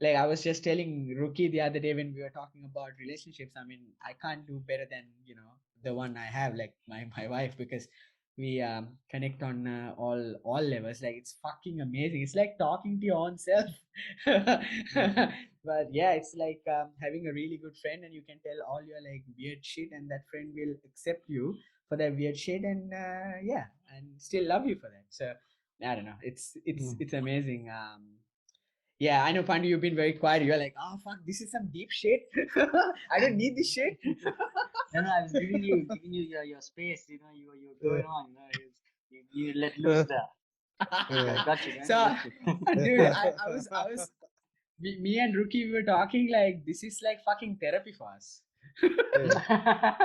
I was just telling Rookie the other day when we were talking about relationships. I mean, I can't do better than, you know, the one I have, like my wife, because we connect on all levels. Like it's fucking amazing. It's like talking to your own self. Mm. But yeah, it's like having a really good friend, and you can tell all your like weird shit, and that friend will accept you for that weird shit, and yeah, and still love you for that. So I don't know. Mm. It's amazing. Yeah, I know, Pandu, you've been very quiet. You're like, oh fuck, this is some deep shit. I don't need this shit. No, I was giving you your space. You know, you're Uh, going on. You know, you let loose there. yeah. Got you, man. So, Got you. dude, I was, me and Rookie, we were talking like this is like fucking therapy for us. Yeah.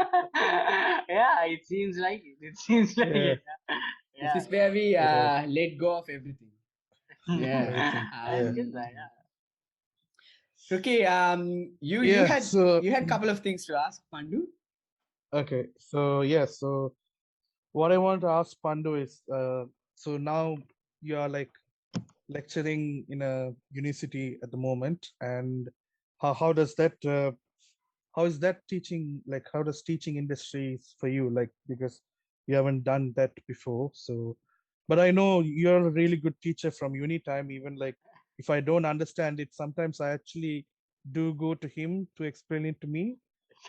Yeah, it seems like it. It seems like Yeah. it. This Yeah, is where we Yeah. let go of everything. Yeah. Everything. That's good, man. Okay. You Yeah. So you had couple of things to ask, Pandu. okay. So yeah. So what I want to ask Pandu is, so now you are like lecturing in a university at the moment, and how does that how is that teaching, like how does teaching industries for you, like because you haven't done that before? So but I know you're a really good teacher from uni time. Even like if I don't understand it, sometimes I actually do go to him to explain it to me,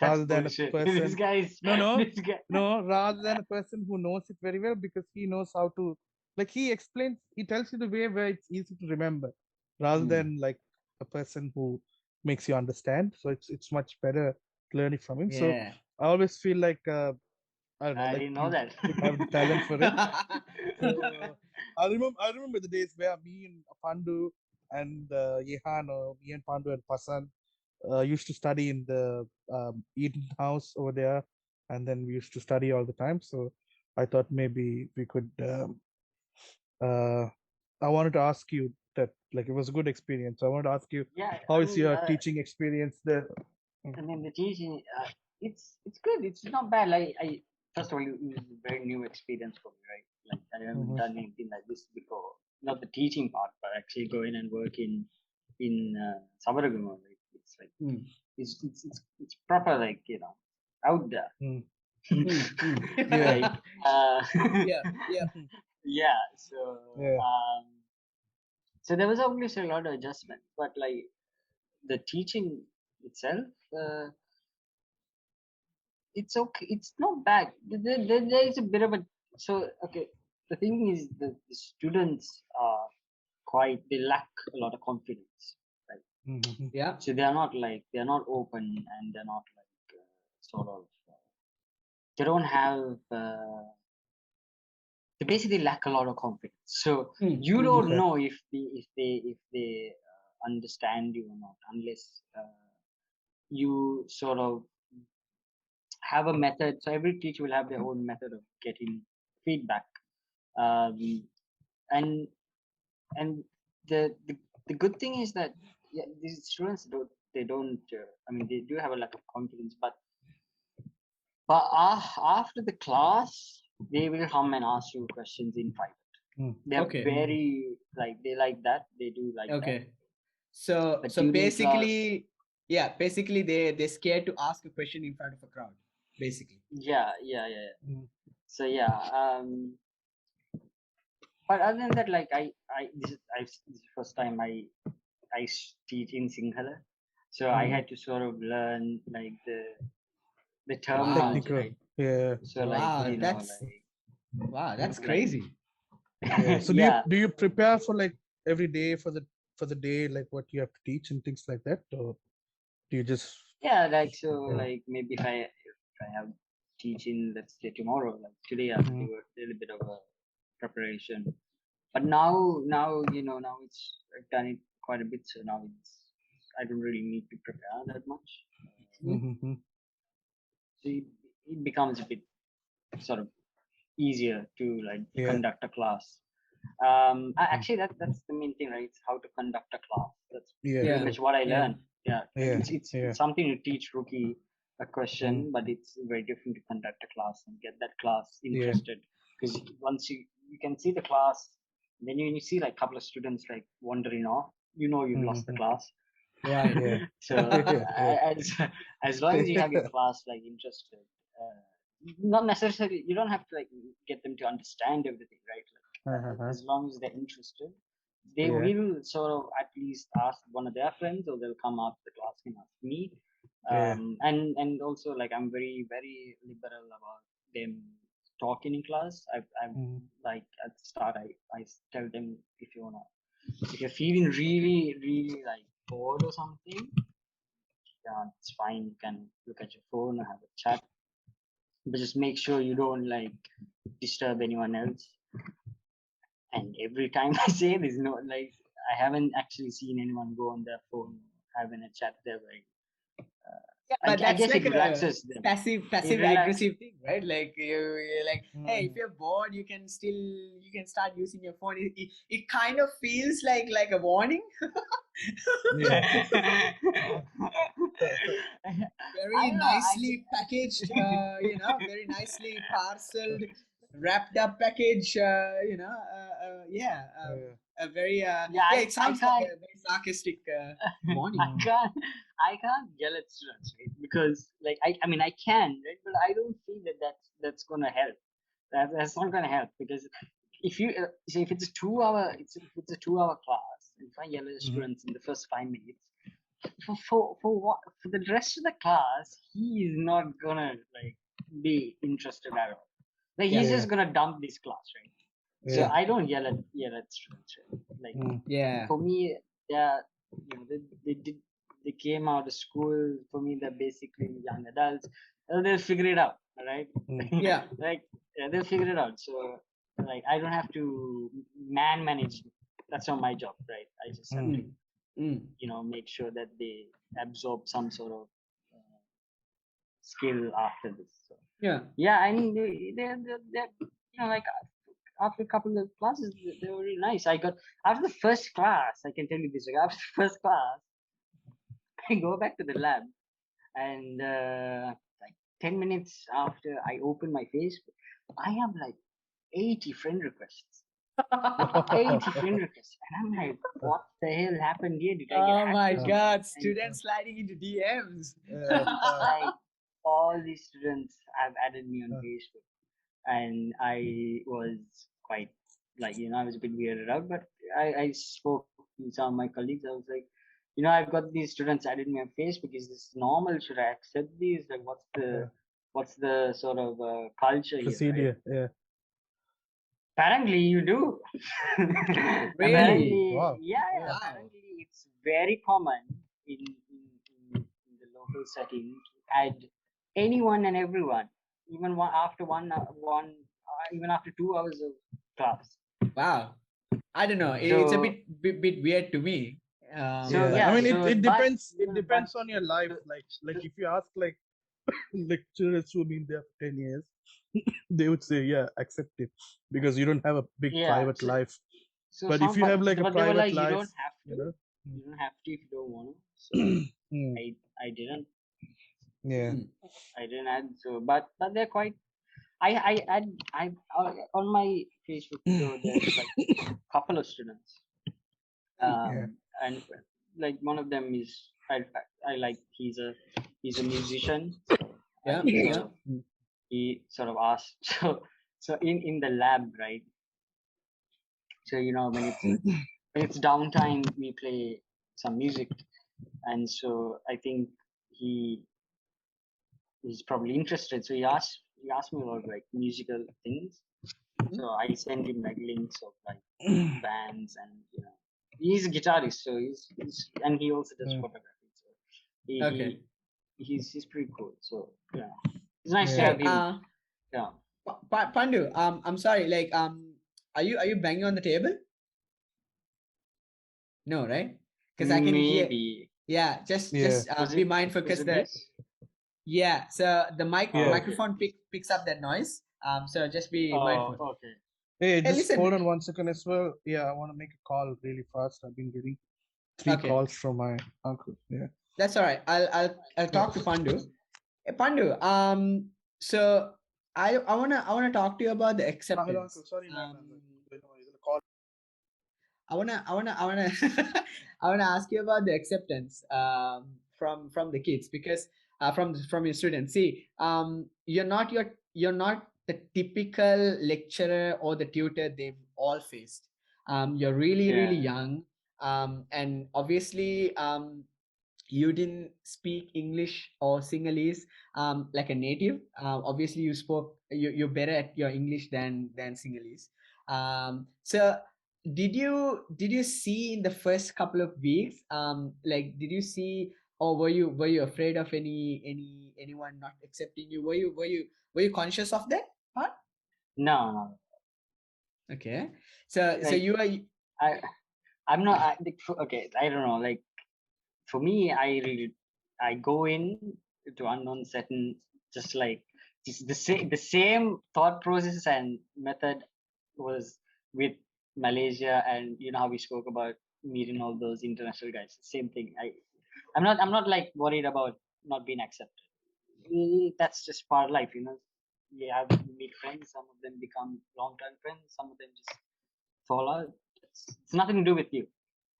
That's rather than a bullshit. This person. guy's No, no, this guy. no, rather than a person who knows it very well, because he knows how to, like he explains, he tells you the way where it's easy to remember, rather Hmm. than like a person who makes you understand. So it's much better to learn it from him. So Yeah. I always feel like I don't know, I like didn't know you that. should have the talent for it. So I remember the days where me and Pandu and Yehan, or me and Pandu and Pasan used to study in the Eden house over there, and then we used to study all the time. So I thought maybe we could. Uh, I wanted to ask you that, like, it was a good experience. I wanted to ask you, Yeah, how I is mean, your teaching experience there? I mean the teaching, it's good. It's not bad. Like I first of all, it was a very new experience for me, right? Like I haven't Mhm. done anything like this before. Not the teaching part, but actually go in and work in Sabaragama. Like, it's like Hmm. it's proper, like out there. Mm. Hmm. Hmm. Yeah. Right. Uh, Yeah. Yeah. yeah. Yeah. So there was obviously a lot of adjustment, but like the teaching itself, it's okay. It's not bad. There is a bit of a okay. The thing is, the students are quite, they lack a lot of confidence, right? Mhm. Yeah. So they're not open, and they're not like sort of they don't have they basically lack a lot of confidence. So Hmm. you Hmm. don't Yeah. know if they understand you or not unless you sort of have a method. So every teacher will have their own method of getting feedback, um, and and the good thing is that, yeah, these students don't. I mean, they do have a lack of confidence, but after the class, they will come and ask you questions in private. Mm. They're Okay. very like, they like that. They do like that. Okay. So But so during class, basically, yeah, basically they're scared to ask a question in front of a crowd. Basically. yeah. Mm. So yeah, but other than that, like this is the first time teach in Sinhala, so I Mhm. had to sort of learn like the The terminology, Wow. technical. right? Yeah. So like Wow. Mhm. That's like crazy. Yeah. So do you yeah, do you prepare for like every day for the day, like what you have to teach and things like that, or do you just yeah, like so yeah. like maybe if I have teaching, let's say tomorrow, like today I have to Mhm. do a little bit of a preparation. But now it's, I've done it quite a bit, so now it's, I don't really need to prepare that much. Hmm? Mhm. So it becomes a bit sort of easier to like Yeah. conduct a class. Mhm. Actually, that's the main thing, right? It's how to conduct a class. That's Yeah. pretty Yeah. much what I Yeah. learned. Yeah, like Yeah. it's Yeah. something to teach rookie a Mm. question, but it's very different to conduct a class and get that class Yeah. interested. Because once you can see the class, then you see like a couple of students like wandering off, you've lost the Mhm. class. Right. Yeah. So Yeah. Yeah. as long as you have your class like interested, not necessarily, you don't have to like get them to understand everything, right? Like, Uh-huh. as long as they're interested, they Yeah. will sort of at least ask one of their friends, or they'll come after the class and ask me. Yeah. And also like I'm very very liberal about them talking in class. I've Mm. like at the start I tell them, if you're feeling really really like bored or something, yeah, it's fine. You can look at your phone or have a chat, but just make sure you don't like disturb anyone else. And every time I say, there's no like, I haven't actually seen anyone go on their phone having a chat there. Right? but I that's guess like it a relaxes them. passive relax- aggressive thing, right? Like you're like, hey, if Mm. you're bored, you can start using your phone. It kind of feels like a warning. Yeah. Very I don't know. nicely packaged, very nicely parceled, wrapped up package. Yeah. Yeah. A very Yeah, yeah. It I sounds like can't. a very sarcastic warning. I can't. I can't yell at students, right? Because like I mean I can, right? But I don't feel that that's gonna help. That's not gonna help because if you so if it's a 2 hour, if it's a 2 hour class, if I yell at the Mhm. students in the first 5 minutes, for what, for the rest of the class, he is not gonna like be interested at all. Like he's Yeah. just gonna dump this class, right? So Yeah. I don't yell at students, right? Like Mm. Yeah. for me, yeah, they came out of school. For me, they're basically young adults. And they'll figure it out, all right? Mm. Yeah. Like they'll figure it out. So like I don't have to manage. That's not my job, right? I just have to Mm. make sure that they absorb some sort of skill after this. So Yeah. yeah, I mean they're like after a couple of classes they were really nice. I got after the first class, I can tell you this. Like after the first class, I go back to the lab and like 10 minutes after I open my Facebook, I have like 80 friend requests. 80 friend requests, and I'm like, what the hell happened here? Did I get Oh hacked my or something? God! And Students sliding into DMs. it's like all these students have added me on Uh. Facebook, and I was quite like I was a bit weirded out, but I spoke to some of my colleagues. I was like, I've got these students added me on Facebook. Is this normal? Should I accept these? Like, what's the sort of culture here, right? Procedure. Yeah. Apparently, you do. Really? Apparently, Wow. yeah. Wow. Apparently, it's very common in the local setting to add anyone and everyone, even even after 2 hours of class. Wow. I don't know. It's a So bit weird to me. So, Yeah. yeah, I mean, so it but depends. It but depends on your life. the- Like if you ask like lecturers who've been there for 10 years, they would say, yeah, accept it because you don't have a big yeah. private life. So But if you have like a but they were private like, you life, don't have to. you know. You don't have to if you don't want to. So Mm. I didn't. Yeah. Mm. I didn't add. So but they're quite. I on my Facebook though there's like a couple of students. Yeah. And like one of them is I like he's a musician. Yeah. And, Yeah. he sort of asked so in the lab, right? So when it's downtime, we play some music, and so I think he's probably interested. So he asked me about like musical things. So I sent him like links of like bands, and he's a guitarist, so he's and he also does Mm. photography. So he, Okay. he's pretty cool. So yeah, it's nice to Yeah. have him. Yeah. Pandu. I'm sorry. Like, are you banging on the table? No, right? Because I can hear. Maybe. Yeah. Just Yeah. be mindful Was because it this? yeah. So the Yeah. microphone picks up that noise. So just be mindful. Okay. Hey, Hey, just listen. hold on 1 second as well. Yeah, I want to make a call really fast. I've been getting 3 Okay. calls from my uncle. Yeah. That's all right. I'll talk to Pandu. Hey, Pandu. So I wanna talk to you about the Hello, acceptance. uncle. Sorry, man. Call. I wanna I wanna ask you about the acceptance from the kids because from your students. See, you're not the typical lecturer or the tutor they've all faced. You're really Yeah. young. And obviously you didn't speak English or Sinhalese like a native. Obviously you're better at your English than Sinhalese. So did you see in the first couple of weeks like did you see or were you afraid of anyone not accepting you? Were you conscious of that part? No. Okay. So Like you are I'm not. Okay. I don't know. Like for me, I go in to unknown setting, just like just the same thought process and method was with Malaysia, and you know how we spoke about meeting all those international guys. Same thing. I'm not like worried about not being accepted. That's just part of life, you know. You have you meet friends, some of them become long term friends, some of them just fall out. It's nothing to do with you.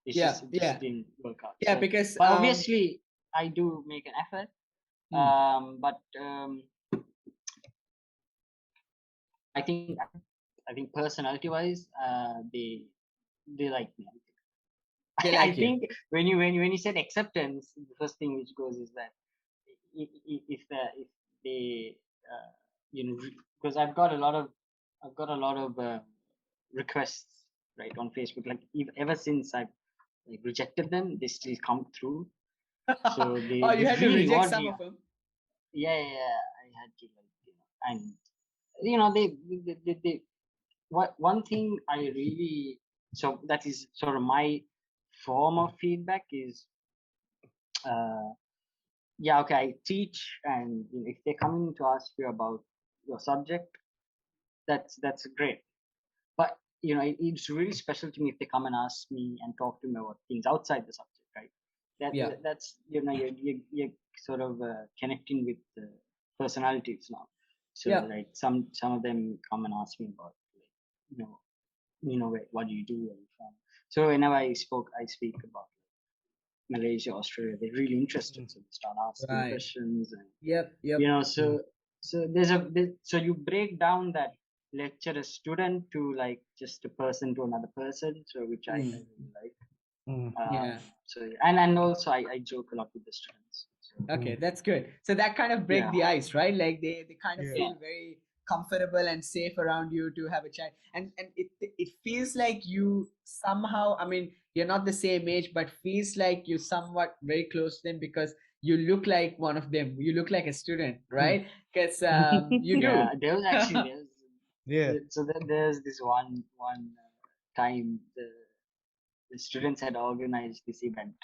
It's Yeah, just yeah, didn't work out. yeah. So, Because but obviously I do make an effort. But I think personality wise, they like me. they I like you. think when you said acceptance, the first thing which goes is that if they you know, because I've got a lot of requests right on Facebook, like ever since I've like rejected them, they still come through. So Oh, you they had to really reject want some me. of them. Yeah, I had to, like, you know, and you know they what one thing I really, so that is sort of my form of feedback is uh yeah, okay, I teach, and you know, if they're coming to ask you about your subject, that's great. But you know, it's really special to me if they come and ask me and talk to me about things outside the subject, right? Yeah. That's, you know, you're sort of connecting with personalities now. So Yeah. like some of them come and ask me about, like, what do you do, where you from? So whenever I speak about Malaysia, Australia, they're really interested, so they start asking Right. questions, and Yep. Yep. you know, so so you break down that lecturer student to like just a person to another person, so which I really like. Yeah. So and also I joke a lot with the students. So, Okay, that's good. So that kind of break yeah, the ice, right? Like they kind of Yeah. feel very comfortable and safe around you to have a chat, and it feels like you somehow. I mean, you're not the same age, but feels like you're somewhat very close to them because you look like one of them. You look like a student, right? Because you do. yeah. There was actually Yeah. so there's this one time the students had organized this event.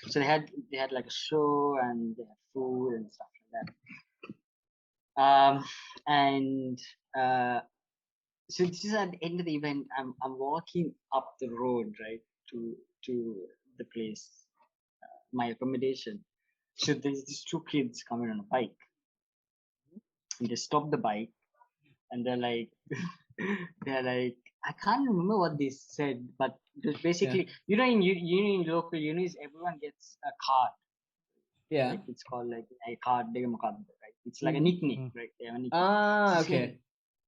So they had like a show, and they had food and stuff like that. And so this is at the end of the event. I'm walking up the road, right, to the place, my accommodation. So there's these two kids coming on a bike, and they stop the bike, and they're like, I can't remember what they said, but it was basically, you know, in local unis, everyone gets a card. Yeah. Like it's called like a card, right? It's like a Mhm. nickname, right? They have a nickname. So Ah, it's like, okay.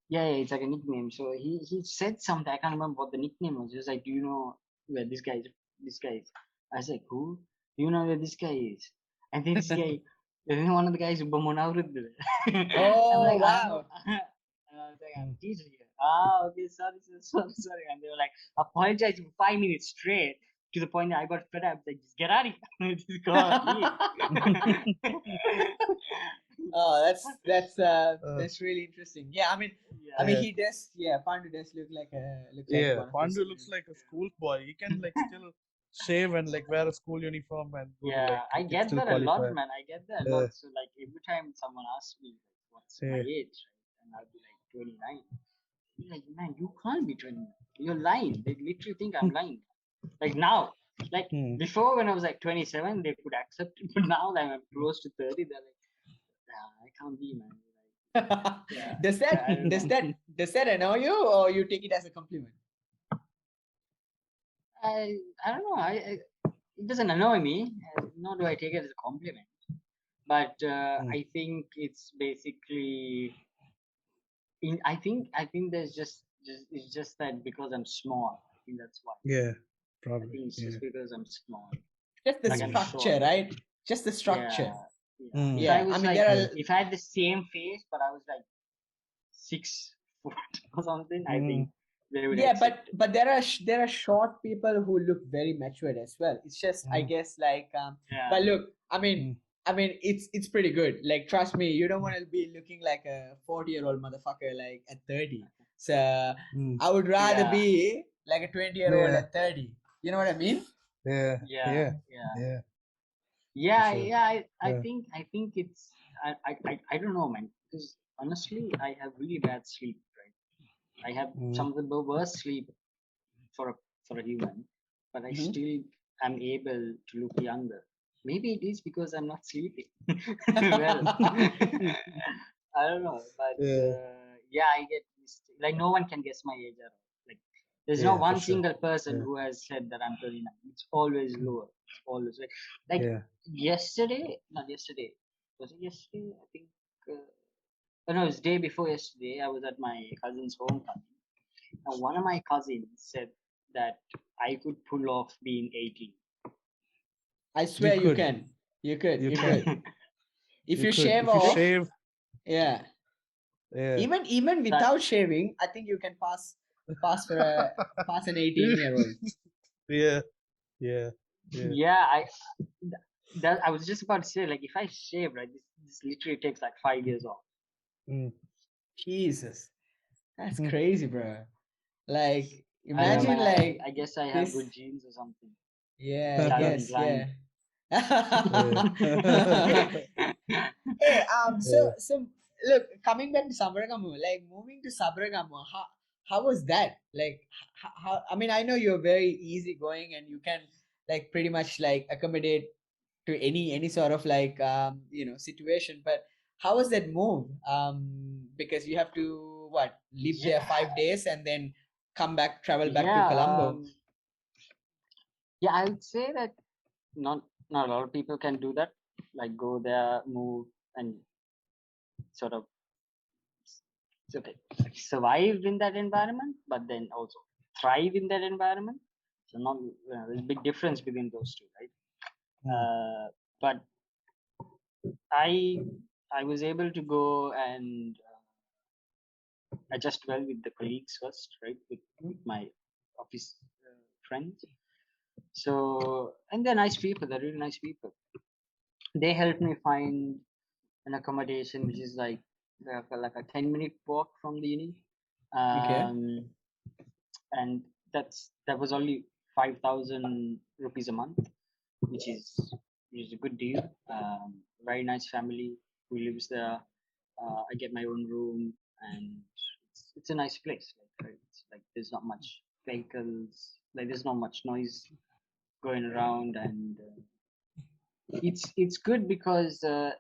yeah, it's like a nickname. So he said something. I can't remember what the nickname was. He was like, "Do you know where this guy is? This guy is." I was like, "Who? Do you know where this guy is?" And then this guy, then one of the guys, Ubamunavrudu. I'm Oh, like, I don't know. wow. And I was like, I'm teacher here. Ah, okay, sorry. And they were like, apologizing for 5 minutes straight, to the point that I got fed up. Like, just get out of here. Just go out, leave. Oh, that's Uh, that's really interesting. Yeah, I mean, Yeah. he does. Yeah, Pandu does look like Yeah, one of those Pandu looks students. like a schoolboy. He can like still shave and like wear a school uniform and go to Yeah, like I he can get still that a lot, qualify. man. I get that a Yeah, lot. So like every time someone asks me like, what's my yeah, age, right? And I'll be like 29. You're like, man, you can't be 29. You're lying. They literally think I'm lying. Like now, like Hmm. before when I was like 27, they could accept it, but now that I'm close to 30, they're like, nah, I can't be, man. Like, yeah, Does that I don't does know. that annoy you, or you take it as a compliment? I don't know. It doesn't annoy me, nor do I take it as a compliment. But Hmm. I think it's basically I think there's just it's just that because I'm small. I think that's why. Yeah, I probably. think it's Yeah. just because I'm small. Just the Like I'm structure, short. right? Just the Yeah, structure. yeah. Hmm. If I Yeah, I was mean like, there Yeah. are. if I had the same face, but I was like 6 foot or something, I Hmm. think they would Yeah, accept it. but there are short people who look very matured as well. It's just I Hmm. guess like Yeah, but look, Hmm. I mean it's pretty good. Like trust me, you don't want to be looking like a 40-year-old motherfucker like at 30. So Hmm. I would rather yeah, be like a 20-year-old Yeah. at 30. You know what I mean? Yeah. yeah, Yeah. yeah. Yeah. Yeah, sure. yeah. I Yeah. think it's I don't know, man. Because honestly, I have really bad sleep. Right, I have Mm. some of the worst sleep for a human, but I Mhm. still am able to look younger. Maybe it is because I'm not sleeping well. I don't know, but Yeah. yeah, I get like no one can guess my age at all. Like there's not Yeah, for one sure. single person Yeah. who has said that I'm 39. It's always Mm. lower. It's always like Yeah. yesterday, not yesterday. Was it yesterday? I think. Oh no, it's day before yesterday. I was at my cousin's homecoming. Now, one of my cousins said that I could pull off being 18. I You swear you could. can. You could. You You can. could. If You you could. shave If you off, shave, yeah. yeah. Even That without shaving, I think you can pass for a pass an 18-year-old. Yeah. Yeah. Yeah. yeah, that I was just about to say, like, if I shave, right, this literally takes like 5 years off. Mm. Jesus, that's Mm. crazy, bro. Like, I don't know, Yeah. imagine man. like I guess I have this. good genes or something. Yeah, I Italian guess. blind. Yeah. Yeah. Hey, Yeah. so look, coming back to Sabaragamu, like moving to Sabaragamu, how was that? Like, how? I mean, I know you're very easygoing and you can like pretty much like accommodate to any sort of like situation, but how was that move? Because you have to what live Yeah, there 5 days and then come back, travel back to yeah, Colombo. yeah. I would say that not a lot of people can do that. Like go there, move, and sort of okay, survive in that environment, but then also thrive in that environment. So not there's a big difference between those two, right? Mm. But I I was able to go and adjust well with the colleagues first, right? With my office friends. So and they're nice people. They're really nice people. They helped me find an accommodation which is like a 10-minute walk from the uni. Okay. Um, and that was only 5,000 rupees a month, which is a good deal. Very nice family who lives there. I get my own room, and it's a nice place. Like, right? It's like there's not much vehicles, like there's not much noise going around, and it's good because the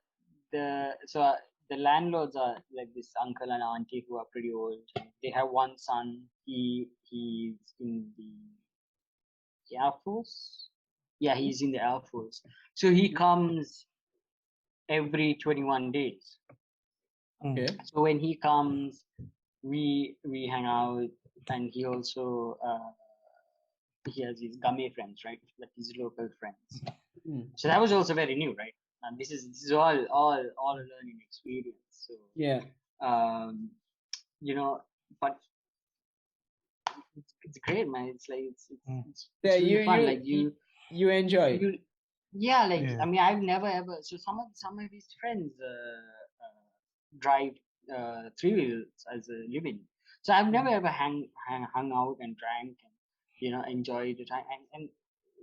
landlords are like this uncle and auntie who are pretty old. They have one son. He's in the Air Force. Yeah, he's in the Air Force. So he comes every 21 days. Mm. Okay. So when he comes, we hang out, and he also he has his Game friends, right? Like his local friends. Mm. So that was also very new, right? And this is all a learning experience. So Yeah. um, you know, but it's great, man. It's like Mm. Yeah, it's really fun. Like you enjoyed. you yeah, like Yeah. I mean, I've never ever. So some of his friends drive three wheels as a living. So I've never ever hung out and drank and enjoyed the time, and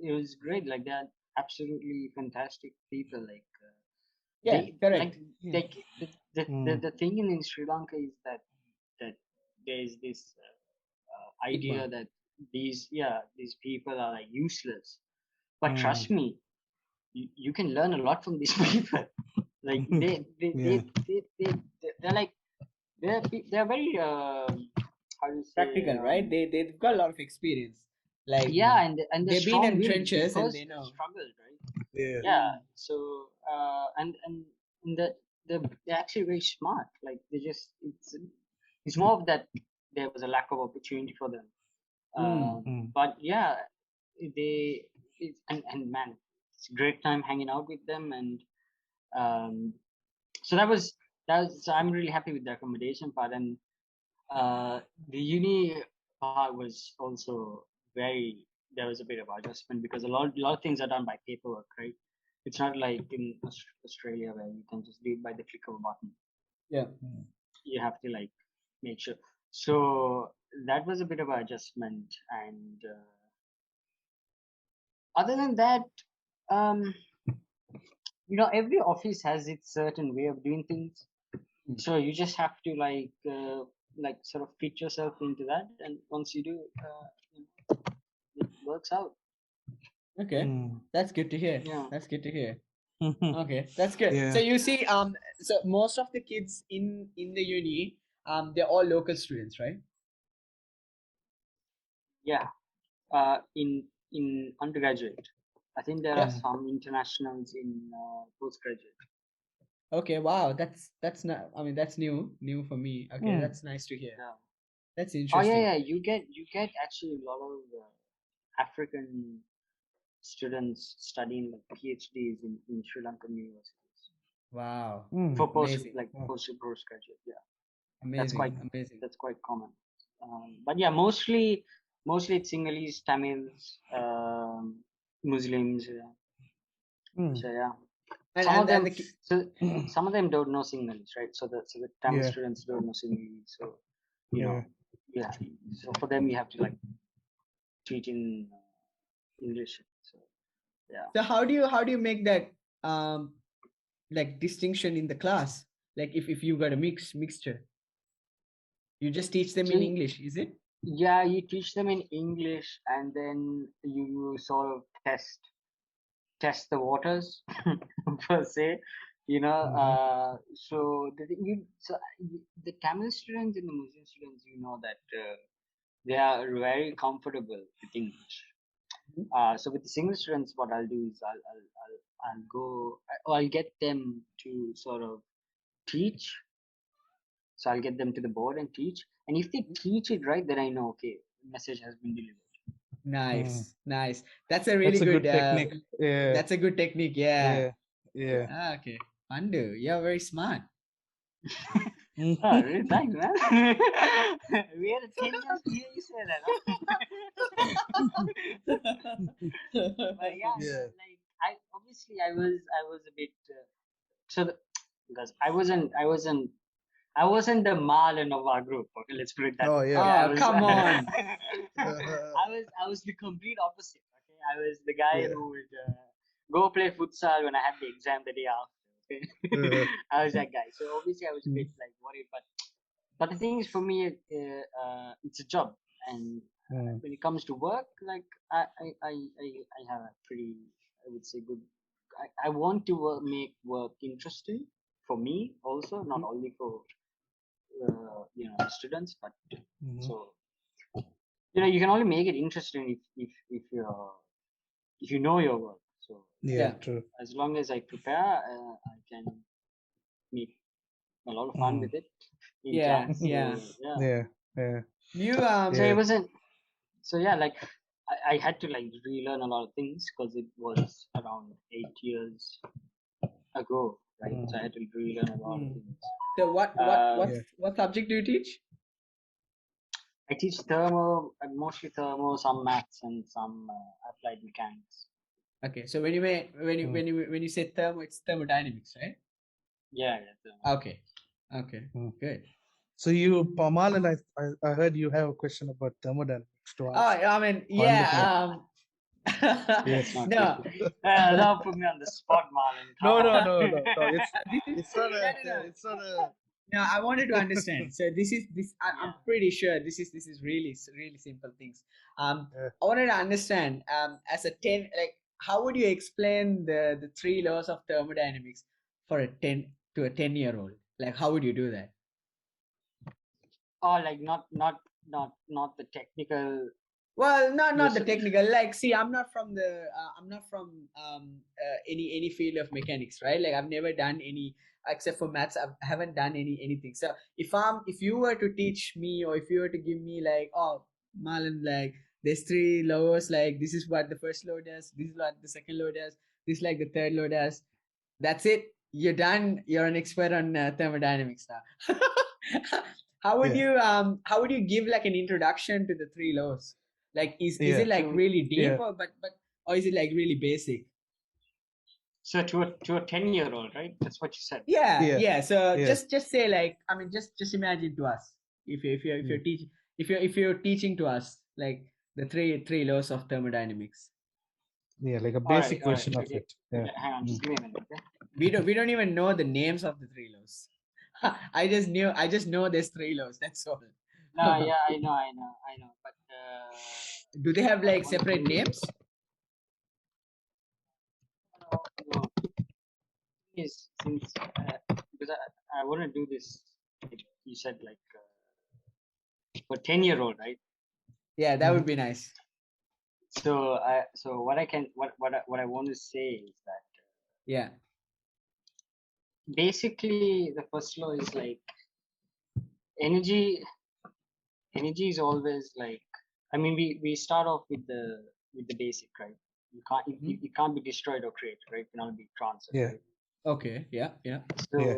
it was great. Like they're absolutely fantastic people. Like Yeah, they correct. like Yeah. they Mm. the thing in Sri Lanka is that there's this Stigma. idea that these people are like useless. But Mm. trust me, you can learn a lot from these people. Like Yeah. they're like they're very how do you say Practical, right? They've got a lot of experience. Like yeah, and they're they've been in strong-willed trenches and because they they know. struggled, right? Yeah. Yeah. Mm. So and that they're actually very smart. Like they just it's more of that there was a lack of opportunity for them. Mm. Mm. But yeah, they and man, it's a great time hanging out with them, and um, so that was so I'm really happy with the accommodation part, and the uni part was also very there was a bit of adjustment because a lot of things are done by paperwork, right? It's not like in Australia where you can just do it by the click of a button. Yeah. Mm. You have to like make sure. So that was a bit of an adjustment, and other than that, um, every office has its certain way of doing things. Mm. So you just have to like sort of fit yourself into that, and once you do, it works out. Okay, Mm. that's good to hear. Yeah. That's good to hear. Mhm. Okay, that's good. Yeah. So you see, so most of the kids in the uni, they're all local students, right? Yeah. In undergraduate, I think there are Yeah. some internationals in postgraduate. Okay. Wow. That's not. I mean, that's new for me. Okay, Mm. that's nice to hear. Yeah. That's Oh interesting. yeah. You get actually a lot of African students studying like PhDs in Sri Lankan universities Wow. Mm. for Amazing. Wow. postgraduate. Yeah, Amazing. Amazing. that's quite common. But yeah, mostly it's Sinhalese, Tamils, Muslims. Yeah. Mm. So yeah, And some of and them. the ki- So some of them don't know Sinhalese, right? So the Tamil Yeah. students don't know Sinhalese. So you Yeah. know, yeah. So for them, you have to like teach in English. So yeah. so how do you make that like distinction in the class? Like if you got a mixture, you just teach them So in English, is it? yeah, you teach them in English, and then you sort of test the waters per se. Mhm. So the Tamil students and the Muslim students, that they are very comfortable with English. Mhm. So with the single students, what I'll do is I'll get them to sort of teach. So I'll get them to the board and teach. And if they teach it right, then I know, okay, message has been delivered. Mm. Nice, nice. That's a really That's a good. good technique. Yeah. That's a good technique. Yeah. Yeah. Yeah. Ah, okay. Pandu, you're very smart. Oh, really? Thanks, man. We had 10 years to hear you say that. But yeah, Yeah. like I was a bit because I wasn't the Marlon of our group. Okay, let's put it that Oh way. yeah. Okay, I Oh, was come on. I was the complete opposite. Okay, I was the guy Yeah. who would go play futsal when I had the exam the day after. Okay, I was that guy. So obviously I was a bit like worried, but the thing is, for me, it's a job, and Mm. when it comes to work, like I have a pretty, I would say, good. I want to make work interesting for me also, not only for students, but Mhm. so you can only make it interesting if you know your work. So Yeah. Yeah. True. as long as I prepare, I can make a lot of fun Mm. with it in Yeah. class. Yeah. So yeah. Yeah. Yeah. You So it Yeah. wasn't. So yeah, like I had to like relearn a lot of things because it was around 8 years ago, right? So I had to relearn a lot of Hmm. things. So what Uh, Yeah. what subject do you teach? I teach thermo, mostly thermo, some maths, and some applied mechanics. Okay. So when you may Mm. when you say thermo, it's thermodynamics, right? Yeah, thermo. Okay. Okay. Mm. Good. So you, Pamal, and I heard you have a question about thermodynamics to Oh, ask. I mean, Panduka. yeah. Let's Yes. not No. don't put me on the spot, Marlon. Come No, no, on. no, no, no. It's This is it's not no, a no, no. it's not a No, I wanted to understand. So this. I'm Yeah. pretty sure this is really simple things. uh, I wanted to understand. As a 10, like, how would you explain the three laws of thermodynamics for a 10-year-old? Like, how would you do that? Or like not the technical. Well, not the Yes. technical. Like, see, I'm not from any field of mechanics, right? Like, I've never done any except for maths. I haven't done anything. So if you were to teach me, or if you were to give me like, oh, Marlon, like, there's three laws. Like, this is what the first law does. This is what the second law does. This is like the third law does. That's it. You're done. You're an expert on thermodynamics now. yeah, how would you give like an introduction to the three laws? Like, is yeah, it like to really deep, yeah, but or is it like really basic? So to a 10-year-old, right? That's what you said. Yeah, yeah, yeah. So yeah. just say, like, I mean, just imagine to us, if you're Mm. teaching, if you're teaching to us like the three laws of thermodynamics. Yeah, like a All right, basic all right, version of okay. it. Yeah. Hang on, just give me a minute, okay? We don't even know the names of the three laws. I just know there's three laws. That's all. No, yeah, I know. But Do they have what I like want to separate do names? no, is since because I want to do this. Like you said, like for 10-year-old, right? Yeah, that would be nice. So what I want to say is that Yeah. basically the first law is like energy. Energy is always like, I mean, we start off with the basic, right? You can't it can't be destroyed or created, right? It can only be transferred, Yeah. right? Okay. Yeah. Yeah. So Yeah.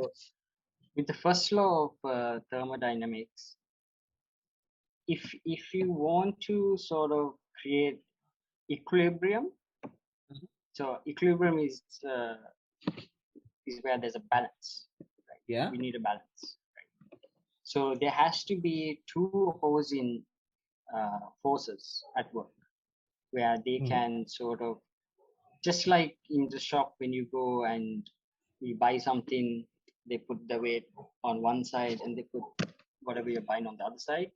with the first law of thermodynamics, if you want to sort of create equilibrium, so equilibrium is where there's a balance, right? Yeah. We need a balance, right? So there has to be two opposing forces at work where they can sort of, just like in the shop when you go and you buy something, they put the weight on one side and they put whatever you're buying on the other side.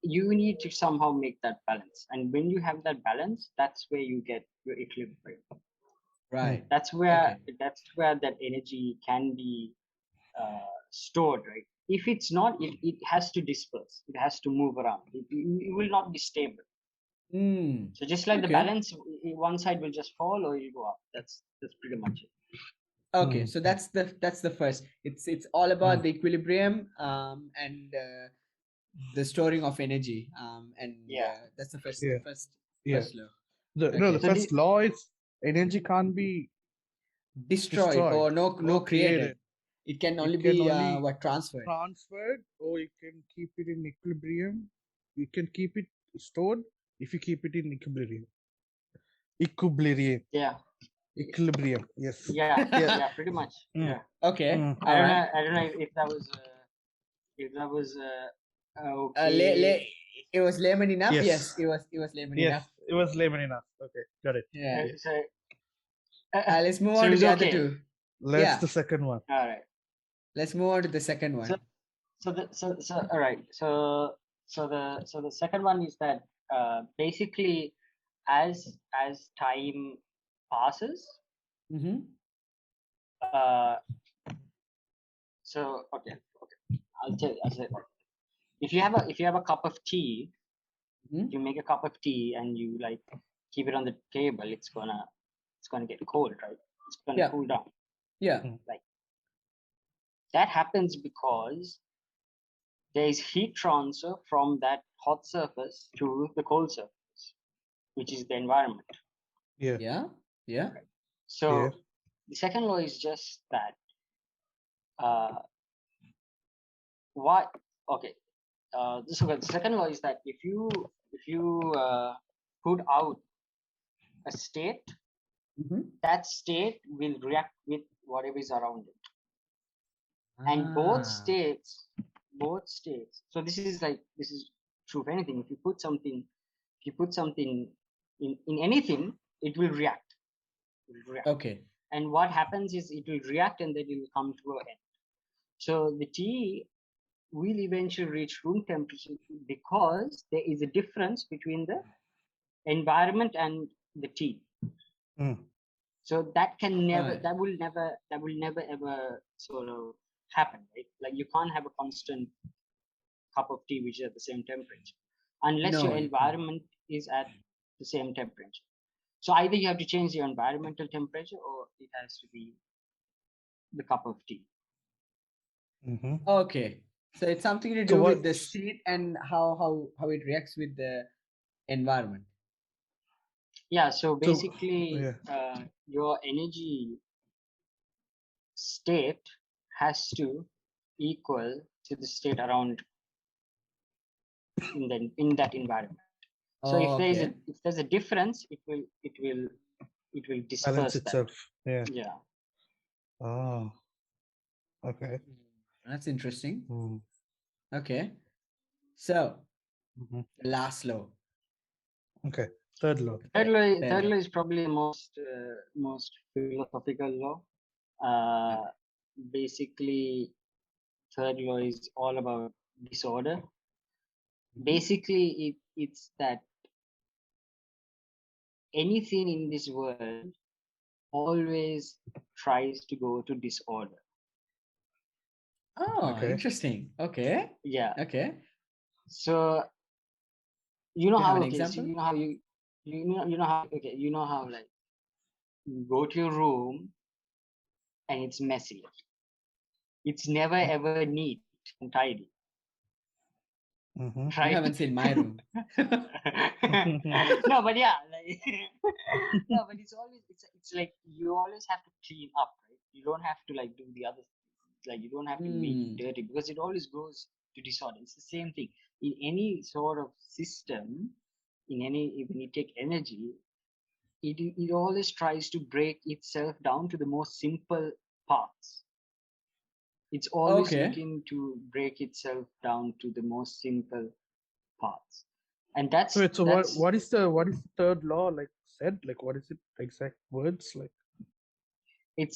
You need to somehow make that balance, and when you have that balance, that's where you get your equilibrium. Right. That's where Okay. that energy can be stored, right? If it's not, it has to disperse, it has to move around, it will not be stable. So just like the Okay. balance, one side will just fall or it'll go up. That's pretty much it. Okay. So that's the first. It's all about the equilibrium and the storing of energy and Yeah. that's the first Yeah. first Yeah. first law. No, Okay. the So first law is energy can't be Destroyed or no or created. It can only It can be only what transferred. transferred, or you can keep it in equilibrium. You can keep it stored if you keep it in equilibrium. Equilibrium. yeah, Equilibrium. Yes. yeah, Yeah. yeah, pretty much. Mm. Yeah. Okay. Mm. All right. I don't know if that was Le- okay. it was lemon enough. Yes. Yes, it was lemon Yes. enough. It was lemon enough. Okay. Got it. Yeah. So Let's move so on it to was the other okay. two. Let's Yeah. the second one. All right. Let's move on to the second one. So all right. So the second one is that basically as time passes, Mm-hmm. uh, so okay, I'll say it like, if you have a cup of tea, Mm-hmm. you make a cup of tea and you like keep it on the table, it's gonna get cold, right? It's gonna Yeah. cool down. Yeah. Like that happens because there is heat transfer from that hot surface to the cold surface, which is the environment. Yeah. Yeah. Yeah. So Yeah. the second law is just that what okay so the second law is that if you put out a state, Mm-hmm. that state will react with whatever is around it, and both states so this is true of anything. If you put something in anything, it will react. Okay. And what happens is it will react and then it will come to an end. So the tea will eventually reach room temperature because there is a difference between the environment and the tea. Mm. So that can never Right. that will never ever sort of happen, right? Like you can't have a constant cup of tea which is at the same temperature unless your No. environment is at the same temperature. So either you have to change your environmental temperature or it has to be the cup of tea. Mm-hmm. Okay. So it's something to So do what? with the state and how it reacts with the environment. Yeah, so basically yeah. your energy state has to equal to the state around in that environment. So if Okay. there's a difference, it will Balance disperse that. itself. Yeah. Yeah. Oh. Okay. That's interesting. Mm. Okay. So Mm-hmm. the last law. Okay. Third law. Third law is probably the most philosophical law. Basically, third law is all about disorder. Basically, it's that anything in this world always tries to go to disorder. Oh, Okay. interesting. Okay. Yeah. Okay. So you know Do you have how an okay, so example? you know how you know how okay, you know how like you go to your room and it's messy. It's never ever neat and tidy, Mhm. You right? haven't seen my room. No, but yeah, like no, but it's like you always have to clean up, right? You don't have to like do the other things. Like you don't have to make it Hmm. dirty because it always goes to disorder. It's the same thing in any sort of system. In any when you take energy, it always tries to break itself down to the most simple parts. It's always Okay. looking to break itself down to the most simple parts, and that's Wait, so that's what is the third law like said? Like what is it exact words like? it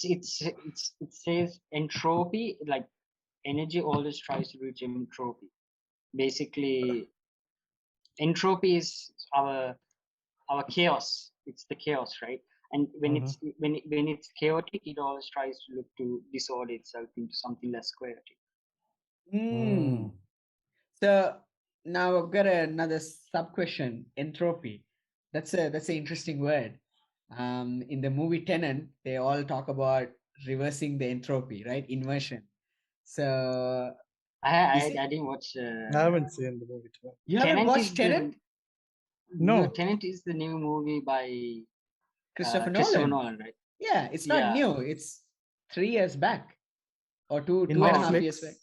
says entropy, like energy always tries to reach entropy. Basically, entropy is our chaos. It's the chaos, right? And when Mhm. it's when it's chaotic, it always tries to look to disorder itself into something less chaotic. Hmm. So now I've got another sub question. Entropy. That's an interesting word. In the movie Tenant, they all talk about reversing the entropy, right? Inversion. So is it? I didn't watch. I haven't seen the movie too. You haven't Tenant watched is the Tenant? no, No. Tenant is the new movie by Christopher Christopher Nolan. Nolan, right? Yeah, it's not Yeah. new. It's 3 years back, or two In two and a half Netflix? years back.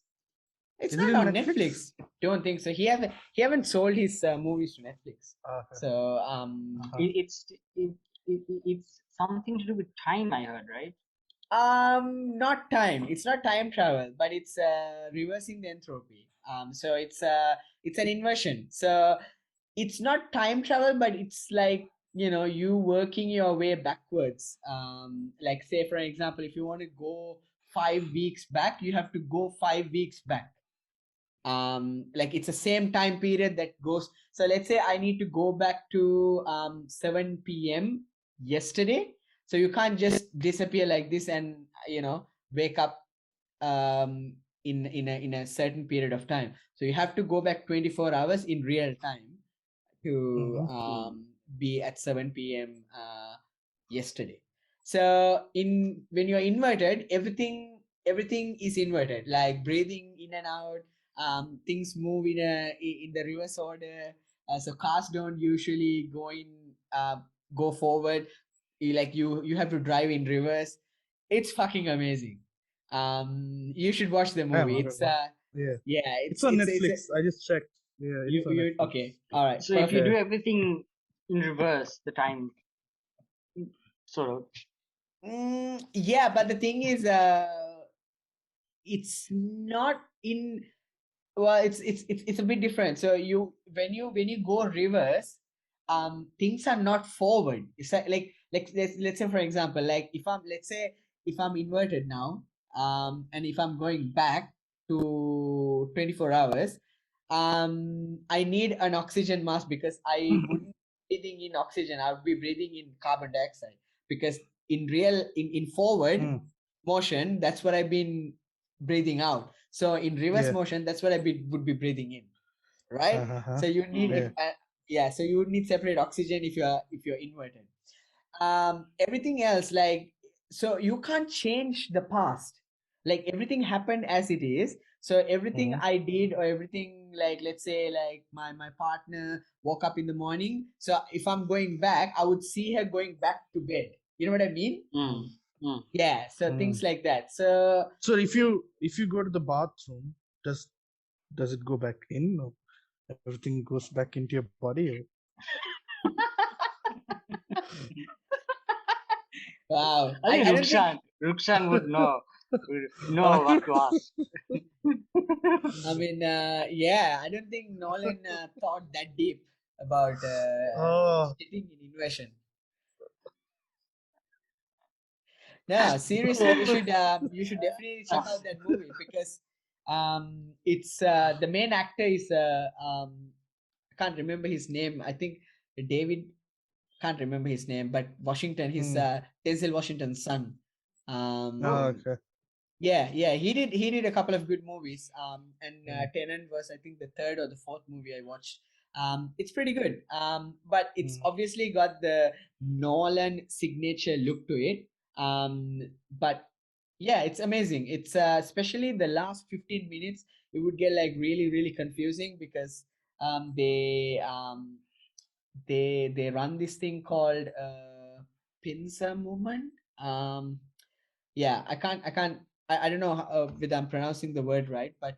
It's Is not it in on Netflix? Netflix. Don't think so. He haven't sold his movies to Netflix. Okay. So Uh-huh. It's something to do with time. I heard, right? Not time. It's not time travel, but it's reversing the entropy. So it's an inversion. So it's not time travel, but it's like, you working your way backwards. Like, say for example, if you want to go 5 weeks back, you have to go 5 weeks back. Like it's the same time period that goes. So let's say I need to go back to 7 p.m. yesterday. So you can't just disappear like this and wake up in a certain period of time. So you have to go back 24 hours in real time to Mhm. be at 7 p.m. Yesterday. So when you're inverted, everything is inverted, like breathing in and out. Things move in the reverse order. So cars don't usually go forward. You have to drive in reverse. It's fucking amazing. You should watch the Damn, movie. I It's don't know. Yeah. yeah, It's on it's Netflix. I just checked. Yeah, it you is on you Netflix. okay. All right, So if you perfect. do everything in reverse, the time sort of. Yeah, but the thing is, it's not in. Well, it's a bit different. So when you go reverse, things are not forward. It's like let's say for example, like if I'm inverted now, and if I'm going back to 24 hours, I need an oxygen mask because I wouldn't be breathing in oxygen. I would be breathing in carbon dioxide because in forward Mm. motion, that's what I've been breathing out. So in reverse Yeah. motion, that's what would be breathing in, right? Uh-huh. So you need Yeah. so you would need separate oxygen if you're inverted. Everything else, like, so you can't change the past. Like everything happened as it is. So everything Mhm. I did, or everything, like, let's say, like my partner woke up in the morning. So if I'm going back, I would see her going back to bed. You know what I mean? Yeah. So things like that. So So if you go to the bathroom, does it go back in, or everything goes back into your body? Or? wow. I think I don't think. Rukshan would know what to ask. I mean, yeah, I don't think Nolan thought that deep. about Oh. cheating in invasion. No, seriously, you should definitely check out that movie because it's the main actor is I can't remember his name. I think David, can't remember his name, but Washington, he's Denzel Washington's son. Oh, okay. Yeah, he did a couple of good movies. And Tenant was, I think, the third or the fourth movie I watched. It's pretty good. But it's obviously got the Nolan signature look to it. But yeah, it's amazing. It's especially the last 15 minutes, it would get like really, really confusing because they they run this thing called pincer movement. Yeah, I don't know whether I'm pronouncing the word right, but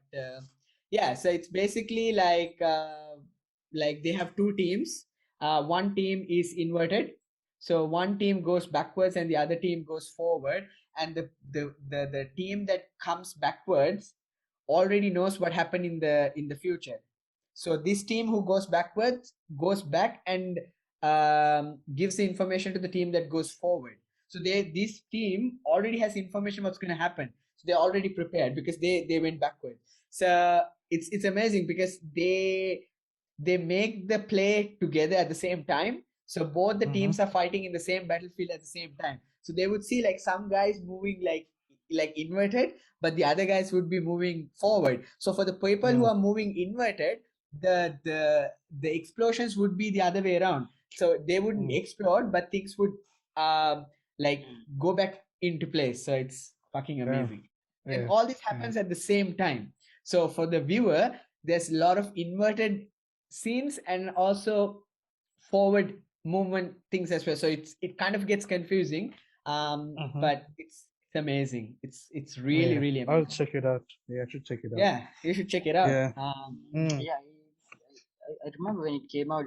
yeah, so it's basically like they have two teams. One team is inverted, so one team goes backwards and the other team goes forward, and the team that comes backwards already knows what happened in the future. So this team who goes backwards goes back and gives the information to the team that goes forward. So this team already has information what's going to happen. So they're already prepared because they went backward. So it's amazing because they make the play together at the same time. So both the teams are fighting in the same battlefield at the same time. So they would see like some guys moving like inverted, but the other guys would be moving forward. So for the people who are moving inverted, the explosions would be the other way around. So they wouldn't explode, but things would like go back into place. So it's fucking amazing. And all this happens at the same time. So for the viewer, there's a lot of inverted scenes and also forward movement things as well. So it kind of gets confusing. But it's amazing. It's really, really amazing. I'll check it out. Yeah, I should check it out. Yeah, you should check it out. Yeah. Yeah, I remember when it came out,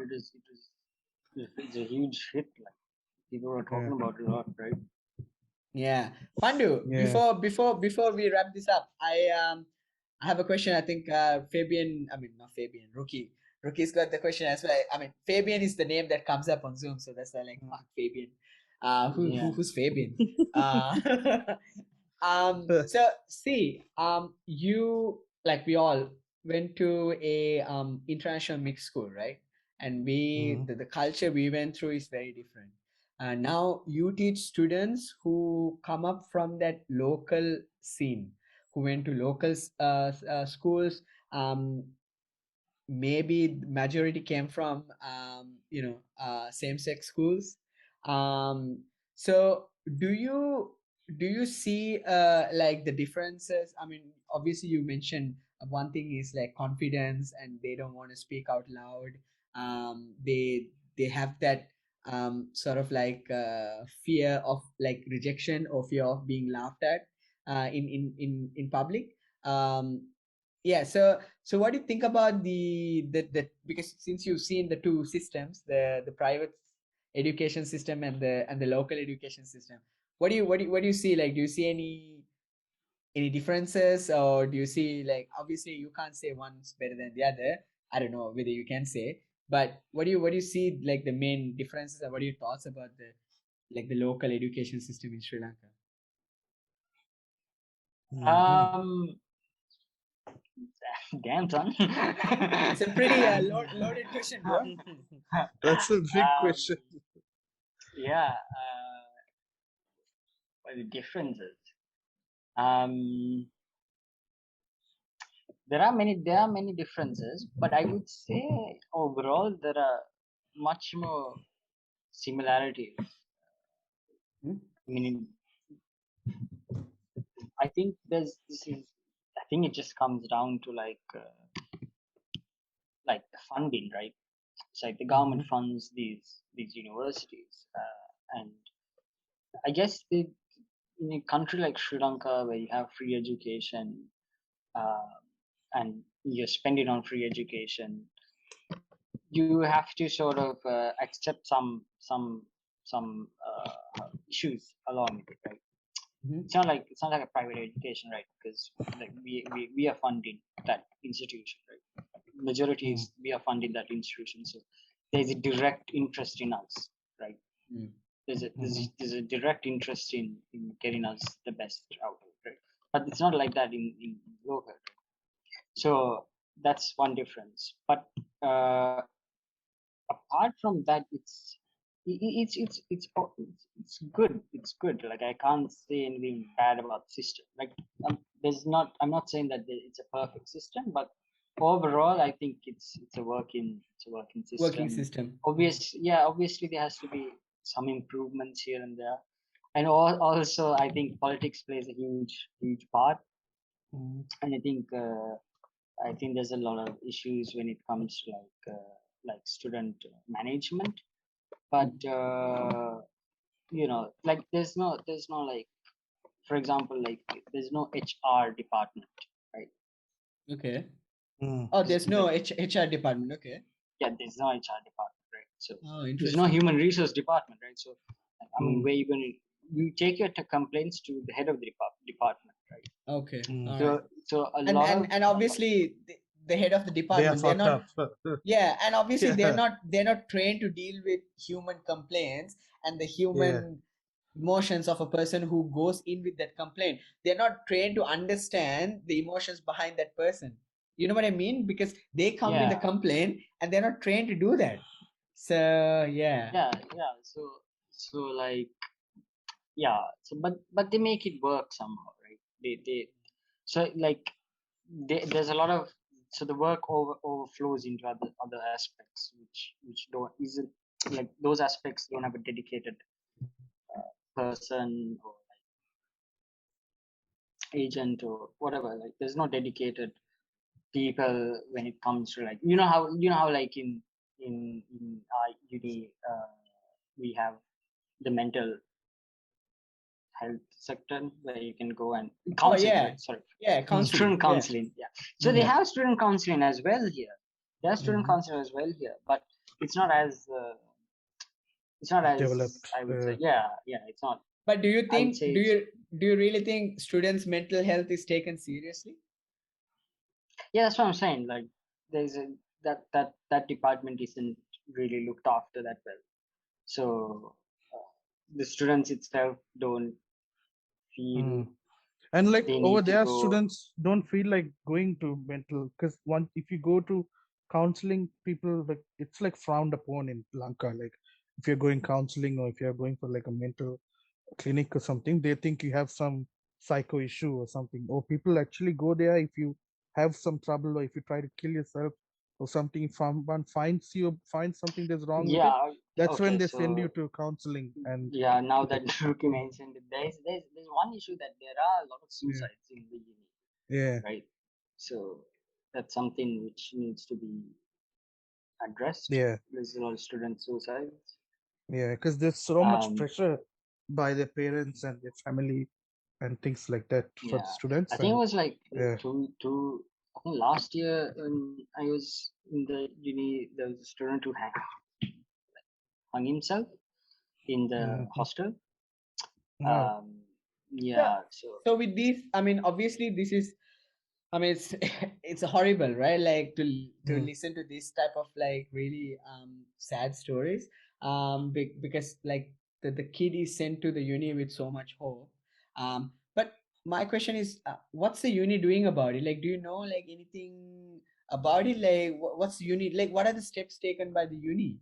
it's a huge hit. Like people were talking about it a lot, right? Yeah, Pandu. Yeah. Before we wrap this up, I have a question. I think Fabian. I mean, not Fabian. Rookie. Rookie's got the question as well. I mean, Fabian is the name that comes up on Zoom, so that's why like fuck Fabian. Who's Fabian? So see, you like we all went to a international mixed school, right? And the culture we went through is very different. Now you teach students who come up from that local scene, who went to local schools. Maybe the majority came from same-sex schools. So do you see like the differences? I mean, obviously you mentioned one thing is like confidence and they don't want to speak out loud. They have that sort of like fear of like rejection or fear of being laughed at in public. Yeah, so what do you think about the because since you've seen the two systems, the private education system and the local education system, what do you see? Like, do you see any differences, or do you see like, obviously you can't say one's better than the other. I don't know whether you can say, but what do you see like the main differences, and what are your thoughts about the local education system in Sri Lanka? Damn son. It's a pretty loaded question, bro. That's a big question. Yeah. What are the differences? There are many differences, but I would say overall there are much more similarities. I mean, I think I think it just comes down to like the funding, right? It's like the government funds these universities, and I guess in a country like Sri Lanka where you have free education, and you're spending on free education, you have to sort of accept some issues along with it, right? It's not like a private education, right? Because like we are funding that institution, right? Majority is we are funding that institution, so there's a direct interest in us, right? Mm. There's a direct interest in getting us the best out of it, right? But it's not like that in local. So that's one difference. But apart from that, it's good. It's good. Like I can't say anything bad about the system. Like I'm not saying that it's a perfect system, but overall, I think it's a working system. Working system. Obviously there has to be some improvements here and there, and also I think politics plays a huge part, and I think there's a lot of issues when it comes to like student management, but like there's no like, for example, like there's no HR department, right? Okay. Mm. Oh, there's no HR department. Okay. Yeah, there's no HR department, right? So Oh, there's no interesting. human resource department, right? So I mean, Mm. where you take your complaints to the head of the department, right? Okay. Mm. All So right. so a lot of And obviously the head of the They are department, they're fucked not. up. Yeah, and obviously Yeah. they're not trained to deal with human complaints and the human emotions of a person who goes in with that complaint. They're not trained to understand the emotions behind that person. You know what I mean? Because they come with a complaint and they're not trained to do that. So yeah. So like so but they make it work somehow, right? They so like there's a lot of, so the work overflows into other aspects which don't isn't like, those aspects don't have a dedicated person or like agent or whatever. Like there's no dedicated people when it comes to like, how like in our uni we have the mental health sector where you can go and counseling, yeah. right? Sorry, Yeah, counseling. student counseling. Yeah. So they have student counseling as well here. There are student counseling as well here, but it's not as Developed. I would say. It's not. But do you I would think say do you really think students' mental health is taken seriously? yeah, that's what I'm saying. Like there's a that department isn't really looked after that well. So the students itself don't feel And like they over need to there, go. students don't feel like going to mental, because once if you go to counseling, people like it's like frowned upon in Lanka. Like if you're going counseling or if you're going for like a mental clinic or something, they think you have some psycho issue or something. Or people actually go there if you have some trouble or if you try to kill yourself or something. If someone finds something that's wrong with it, Yeah. that's when Okay. they send you So to counseling. And yeah, now like, that Ruki mentioned it, there's one issue that there are a lot of suicides in the uni, yeah, right? So that's something which needs to be addressed. yeah. There's a lot of student suicides. Yeah, because there's so much pressure by their parents and their family and things like that for the Yeah, students. I think it And was like yeah, two. I think last year when I was in the uni, there was a student who hung himself in the hostel. wow. Yeah. So with these, I mean, obviously this is, I mean, it's it's horrible, right? Like to listen to this type of like really sad stories, because like the kid is sent to the uni with so much hope, but my question is, what's the uni doing about it? Like, do you know like anything about it? Like, what's the uni like? What are the steps taken by the uni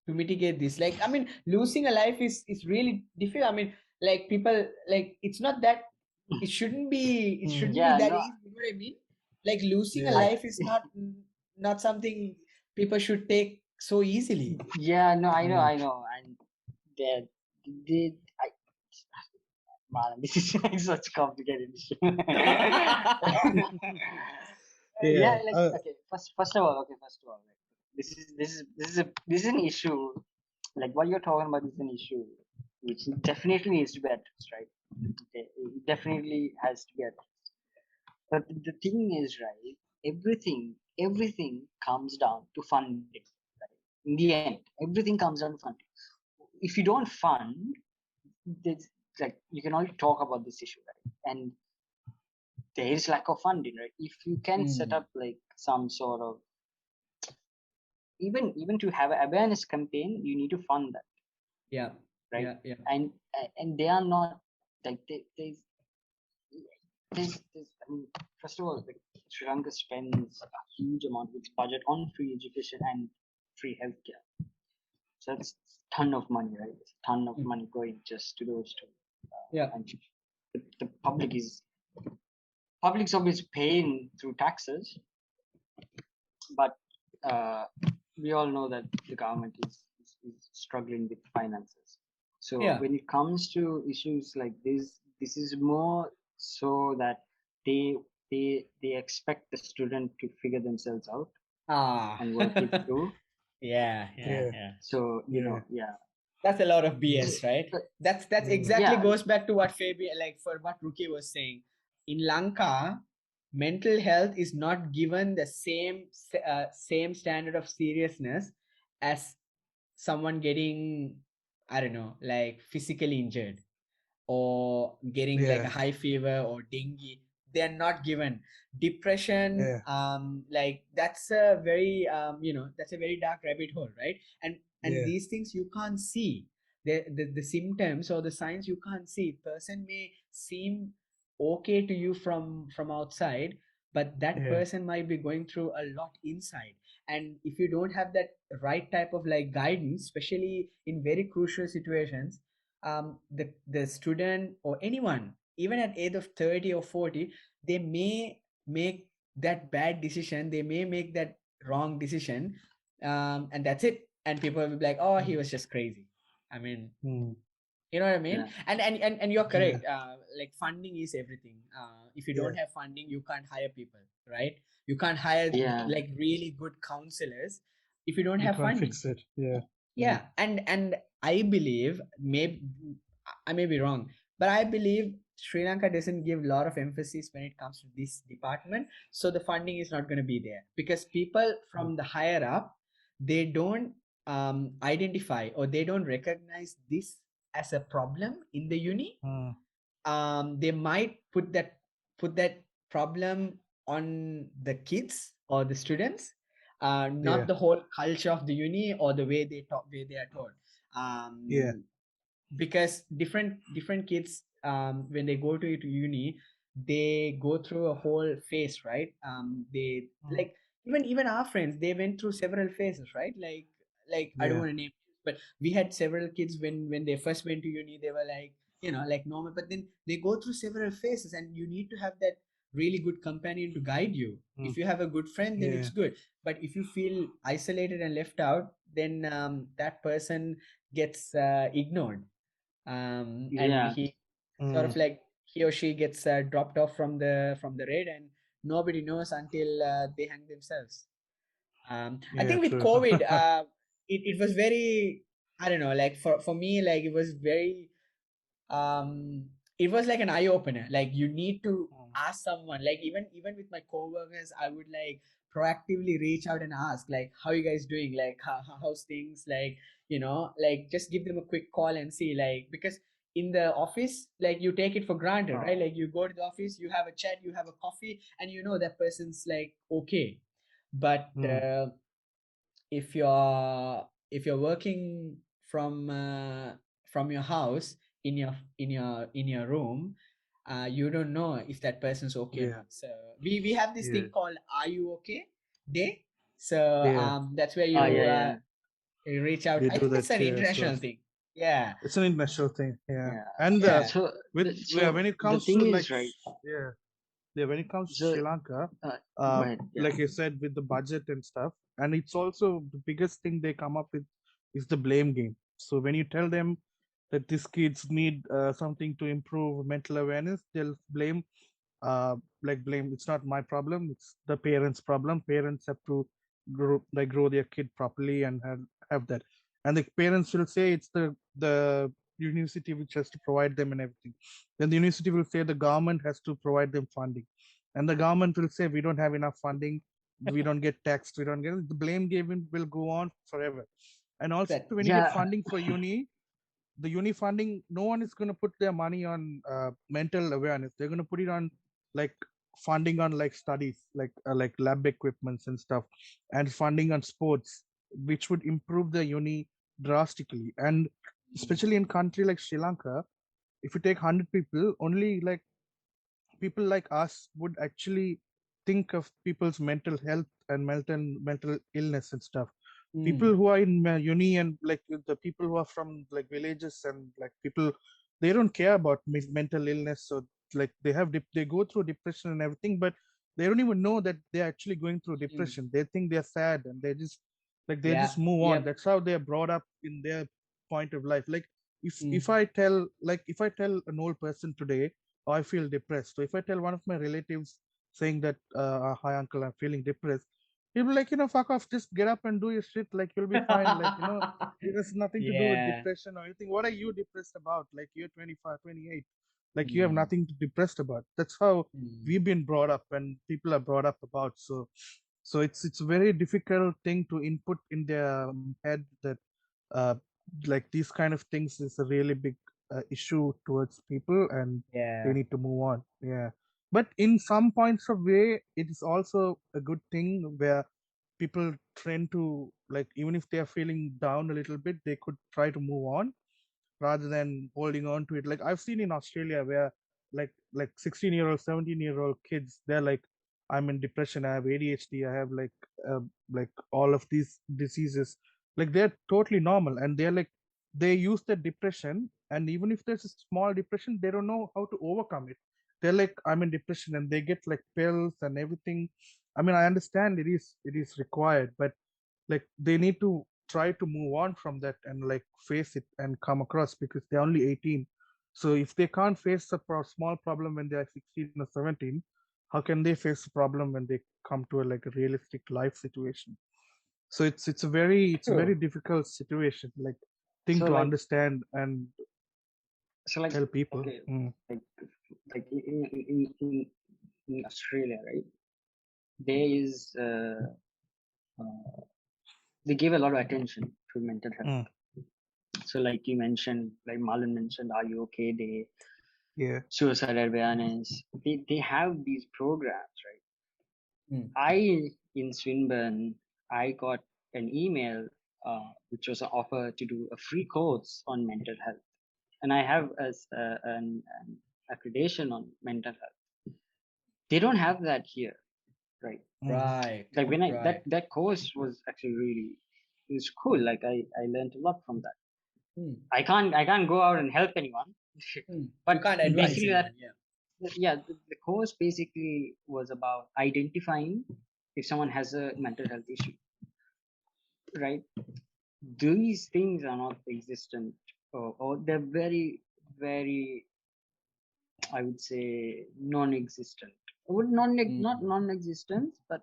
to mitigate this? Like, I mean, losing a life is really difficult. I mean, like people, like it's not that, it shouldn't be Yeah, that no, easy. You know what I mean? Like losing a Yeah. life is not something people should take so easily. yeah, no, I know, and they did. Man, this is like such complicated issue. Yeah. Yeah, like okay, first of all, like, this is an issue. Like what you're talking about is an issue which definitely needs to be addressed, right? Okay, it definitely has to be addressed. But the thing is, right, everything comes down to funding. Right? In the end, everything comes down to funding. If you don't fund, there's like you can only talk about this issue, right? And there is lack of funding, right? If you can set up like some sort of even to have an awareness campaign, you need to fund that, Yeah. right? Yeah. And they are not like there's I mean, first of all, like Sri Lanka spends a huge amount of its budget on free education and free healthcare. So that's a ton of money, right? It's a ton of Mm. money going just to those two. Yeah. And the public's always paying through taxes, but we all know that the government is struggling with finances. So Yeah. when it comes to issues like this is more so that they they expect the student to figure themselves out Ah. and work it through. Yeah. Yeah. So Yeah. That's a lot of So, BS, right? but That's Mm. exactly yeah, goes back to what Fabian, like for what Ruki was saying. In Lanka, mental health is not given the same standard of seriousness as someone getting, I don't know, like physically injured or getting like a Yeah. high fever or dengue. They are not given depression. Yeah. Like that's a very that's a very dark rabbit hole, right? And Yeah. these things you can't see. The symptoms or the signs you can't see. Person may seem okay to you from outside, but that Yeah. person might be going through a lot inside. And if you don't have that right type of like guidance, especially in very crucial situations, the student or anyone, even at age of 30 or 40, they may make that bad decision, they may make that wrong decision, and that's it, and people will be like, oh, he Mm. was just crazy. I mean, Mm. you know what I mean? yeah, And you're Yeah. correct. Like funding is everything. If you Yeah. don't have funding, you can't hire people, right? You can't hire yeah, like really good counselors if you don't You have can't funding. fix it. Yeah. Yeah, and I believe, maybe I may be wrong, but I believe Sri Lanka doesn't give a lot of emphasis when it comes to this department, so the funding is not going to be there because people Mm. from the higher up, they don't identify or they don't recognize this as a problem in the uni. Mm. They might put that problem on the kids or the students, not Yeah. the whole culture of the uni or the way they are taught. Yeah. Because different kids, when they go to uni, they go through a whole phase, right? They Mm. like, even our friends, they went through several phases, right? Like I don't Yeah. want to name, but we had several kids when they first went to uni, they were like, like normal, but then they go through several phases, and you need to have that really good companion to guide you. Mm. If you have a good friend, then Yeah. it's good, but if you feel isolated and left out, then that person gets ignored, and yeah, he sort of Mm. like, he or she gets dropped off from the raid, and nobody knows until they hang themselves. I Yeah. think with True. COVID, it was very, I don't know, like for me, like it was very, um it was like an eye opener. Like you need to Mm. ask someone, like even with my coworkers, I would like proactively reach out and ask, like, how you guys doing, like how's things, like, like just give them a quick call and see, like, because in the office, like, you take it for granted, right? Like you go to the office, you have a chat, you have a coffee, and that person's like okay. But Mm. if you're working from your house, in your room, you don't know if that person's okay or Yeah. not. So we have this Yeah. thing called "Are You Okay?" day. So Yeah. that's where oh you yeah, yeah, reach out. We I do think that it's an here. So international thing. Yeah, it's an international thing. Yeah. yeah. And yeah, So with so when it the comes to thing like is, right? yeah, yeah, when it comes to So Sri Lanka, go ahead. Yeah, like you said, with the budget and stuff, and it's also the biggest thing they come up with is the blame game. So when you tell them that these kids need something to improve mental awareness, they'll blame, blame. It's not my problem. It's the parents' problem. Parents have to grow their kid properly and have that. And the parents will say it's the university which has to provide them and everything. Then the university will say the government has to provide them funding, and the government will say we don't have enough funding, we don't get taxed, we don't get, the blame game will go on forever. And also that when you get yeah, funding for uni, the uni funding, no one is going to put their money on mental awareness. They're going to put it on like funding on like studies, like lab equipments and stuff, and funding on sports. which would improve the uni drastically. And especially in country like Sri Lanka, if you take 100 people, only like people like us would actually think of people's mental health and mental illness and stuff. People who are in uni and like the people who are from like villages and like people, they don't care about mental illness. So like they go through depression and everything, but they don't even know that they're actually going through depression. They think they're sad and they just like they Yeah. just move on. Yep. That's how they're brought up in their point of life. Like if Mm. if I tell an old person today, "Oh, I feel depressed," so if I tell one of my relatives saying that, "Hi uncle, I'm feeling depressed," he'll be like, "Fuck off, just get up and do your shit, like you'll be fine." Like, it has nothing to do with Yeah. depression or anything. What are you depressed about? Like, you're 25, 28. Like, you have Mm. nothing to depressed about. That's how Mm. we've been brought up and people are brought up about. So it's a very difficult thing to input in their head that uh, like these kind of things is a really big issue towards people, and they Yeah. need to move on. Yeah, but in some points of way, it is also a good thing where people tend to, like, even if they are feeling down a little bit, they could try to move on rather than holding on to it. Like I've seen in Australia where like 16-year-old, 17-year-old kids, they're like, I'm in depression, I have ADHD, I have like all of these diseases. Like they're totally normal and they're like they use the depression, and even if there's a small depression, they don't know how to overcome it. They're like, I'm in depression, and they get like pills and everything. I mean, I understand it is required, but like they need to try to move on from that and like face it and come across, because they're only 18. So if they can't face a small problem when they're 16 or 17, how can they face a problem when they come to like a realistic life situation? So it's a very True. difficult situation, like thing So to like understand and so like tell people. okay, like in Australia, right? There is they give a lot of attention to mental health. Mm. So like you mentioned, like Marlon mentioned, Are You Okay Day, Yeah. suicide awareness. They have these programs, right? Mm. I in Swinburne, I got an email which was an offer to do a free course on mental health, and I have an accreditation on mental health. They don't have that here, right? Mm. Right. Like when I Right. that course was actually really, it was cool. Like I learned a lot from that. Mm. I can't go out and help anyone, Mm. You but can't advise basically anyone. Yeah. yeah, the course basically was about identifying if someone has a mental health issue, right? These things are not existent, or they're very, very, I would say, non-existent. Mm. Not non-existent, but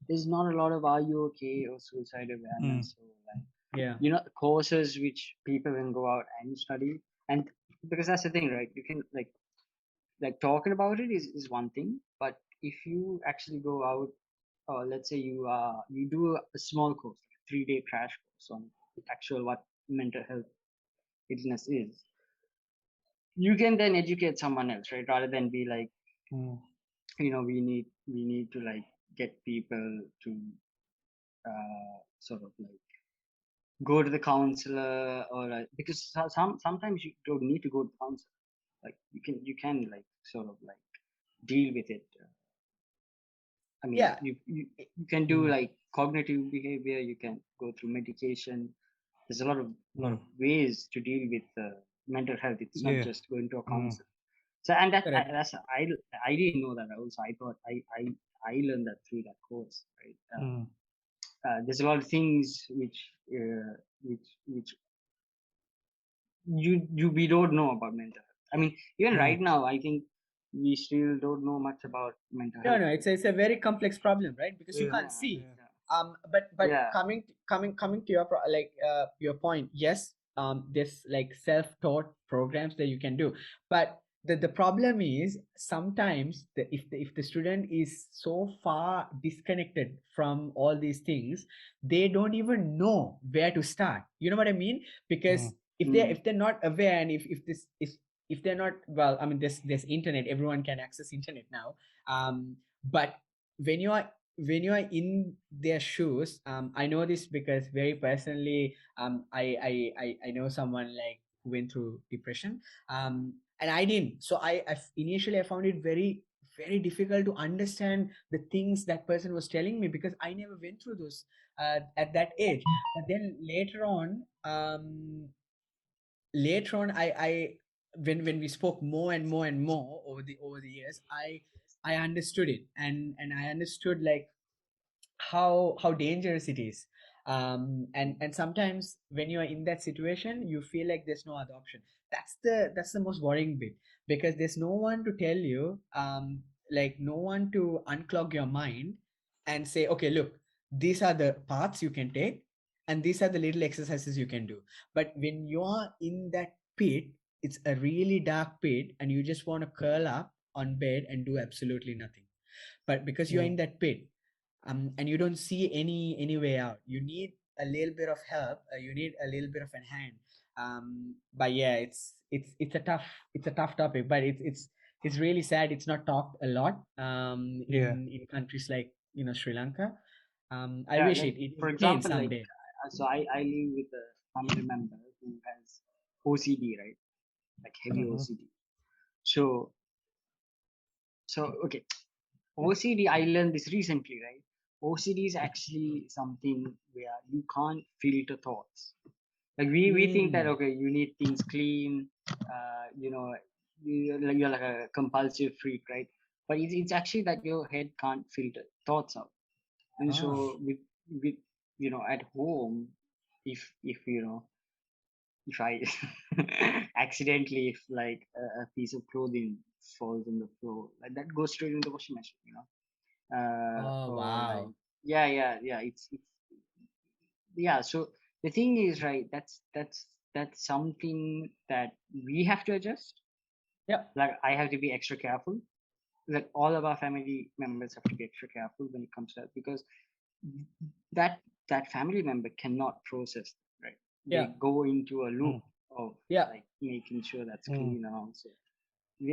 there's not a lot of Are You Okay or suicide Mm. awareness or like Yeah. courses which people can go out and study. And because that's the thing, right? You can like talking about it is one thing, but if you actually go out, or let's say you do a small course, like a 3-day crash course on actual what mental health illness is, you can then educate someone else, right? Rather than be like, Mm. we need to like get people to sort of like go to the counselor, or because sometimes you don't need to go to the counselor. Like you can like sort of like deal with it. I mean, Yeah. you can do Mm. like cognitive behavior. You can go through medication. There's a lot Mm. of ways to deal with mental health. It's not Yeah. just going to a Mm. counselor. So and Correct. I didn't know that also. I thought I learned that through that course. Right. Mm. There's a lot of things which you we don't know about mental health. I mean, even Mm. right now, I think we still don't know much about mental No, health. no, it's a very complex problem, right? Because you Yeah. can't Yeah, see. Yeah. But yeah, coming to your your point, yes. There's like self-taught programs that you can do, but the problem is sometimes if the student is so far disconnected from all these things, they don't even know where to start. You know what I mean? Mm. Because mm, if they're not aware, and if they're not, well, I mean, there's internet, everyone can access internet now. But when you are when you are in their shoes, I know this because very personally, I know someone like who went through depression, and I didn't. So initially I found it very difficult to understand the things that person was telling me because I never went through those at that age. But then later on I when we spoke more and more and more over the years, I understood it, and I understood like how dangerous it is. And sometimes when you are in that situation, you feel like there's no other option. That's the most worrying bit, because there's no one to tell you, like no one to unclog your mind and say, okay, look, these are the paths you can take, and these are the little exercises you can do. But when you're in that pit, it's a really dark pit, and you just want to curl up on bed and do absolutely nothing. But because you're in that pit, and you don't see any way out, you need a little bit of help, you need a little bit of a hand. But yeah, it's a tough topic, but it's really sad it's not talked a lot Yeah. in countries like, Sri Lanka. I Yeah, wish like it for came example, like someday. so I live with a family member who has OCD, right? Like heavy Mhm. OCD. So okay, OCD, I learned this recently, right? OCD is actually something where you can't filter thoughts. Like we think that okay, you need things clean, you're like a compulsive freak, right? But it's actually that your head can't filter thoughts out. And Ah. so with at home, if if I accidentally, if like a piece of clothing falls on the floor, like that goes straight into the washing machine. Oh, Or like wow. yeah, it's yeah. So the thing is, right, that's something that we have to adjust. Yep. Like I have to be extra careful. Like all of our family members have to be extra careful when it comes to that, because that that family member cannot process, right? Yeah. They go into a loop Mm. of Yeah. like making sure that's Mm. clean and also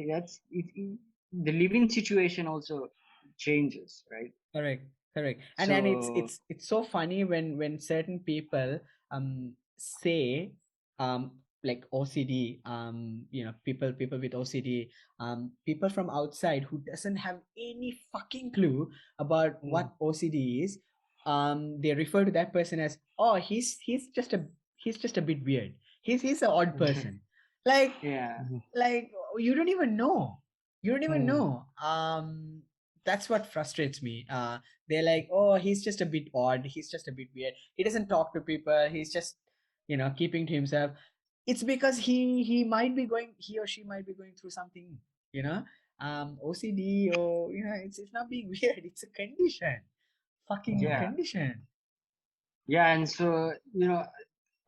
that's the living situation also changes, right? Correct, correct. And So it's so funny when certain people say like OCD, people with OCD, people from outside who doesn't have any fucking clue about Mm. what OCD is, they refer to that person as, oh, he's just a bit weird. He's an odd Mm. person. Like yeah, Mhm. like you don't even know. You don't even Mm. know. That's what frustrates me. They're like, oh, he's just a bit odd, he's just a bit weird, he doesn't talk to people, he's just keeping to himself. It's because he or she might be going through something, you know OCD, or it's not being weird, it's a condition, fucking yeah, condition. yeah. And so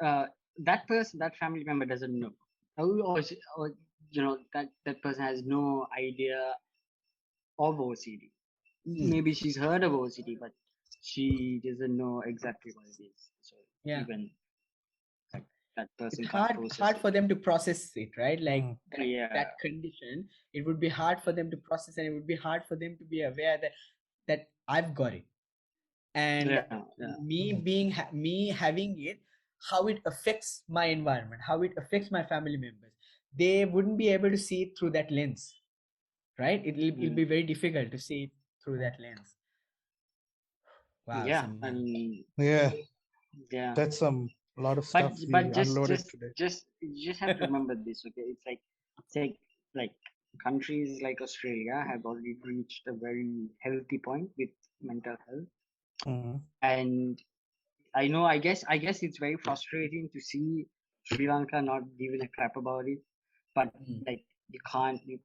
uh, that person, that family member doesn't know, or that person has no idea of OCD. Mm, Maybe she's heard of OCD, but she doesn't know exactly what it is. So yeah, even that, that it's person can't process hard it. for them to process it, right? Like Mm. Yeah, that condition, it would be hard for them to process, and it would be hard for them to be aware that I've got it, and yeah. Mm. me having it, how it affects my environment, how it affects my family members. They wouldn't be able to see it through that lens, right? It'll Mm. be very difficult to see it through that lens. Wow, Yeah, some I mean, Yeah, yeah. that's a lot of But stuff we unloaded today. you just have to remember this, okay? It's like countries like Australia have already reached a very healthy point with mental health. Mm. And I guess it's very frustrating to see Sri Lanka not giving a crap about it. But Mm. like you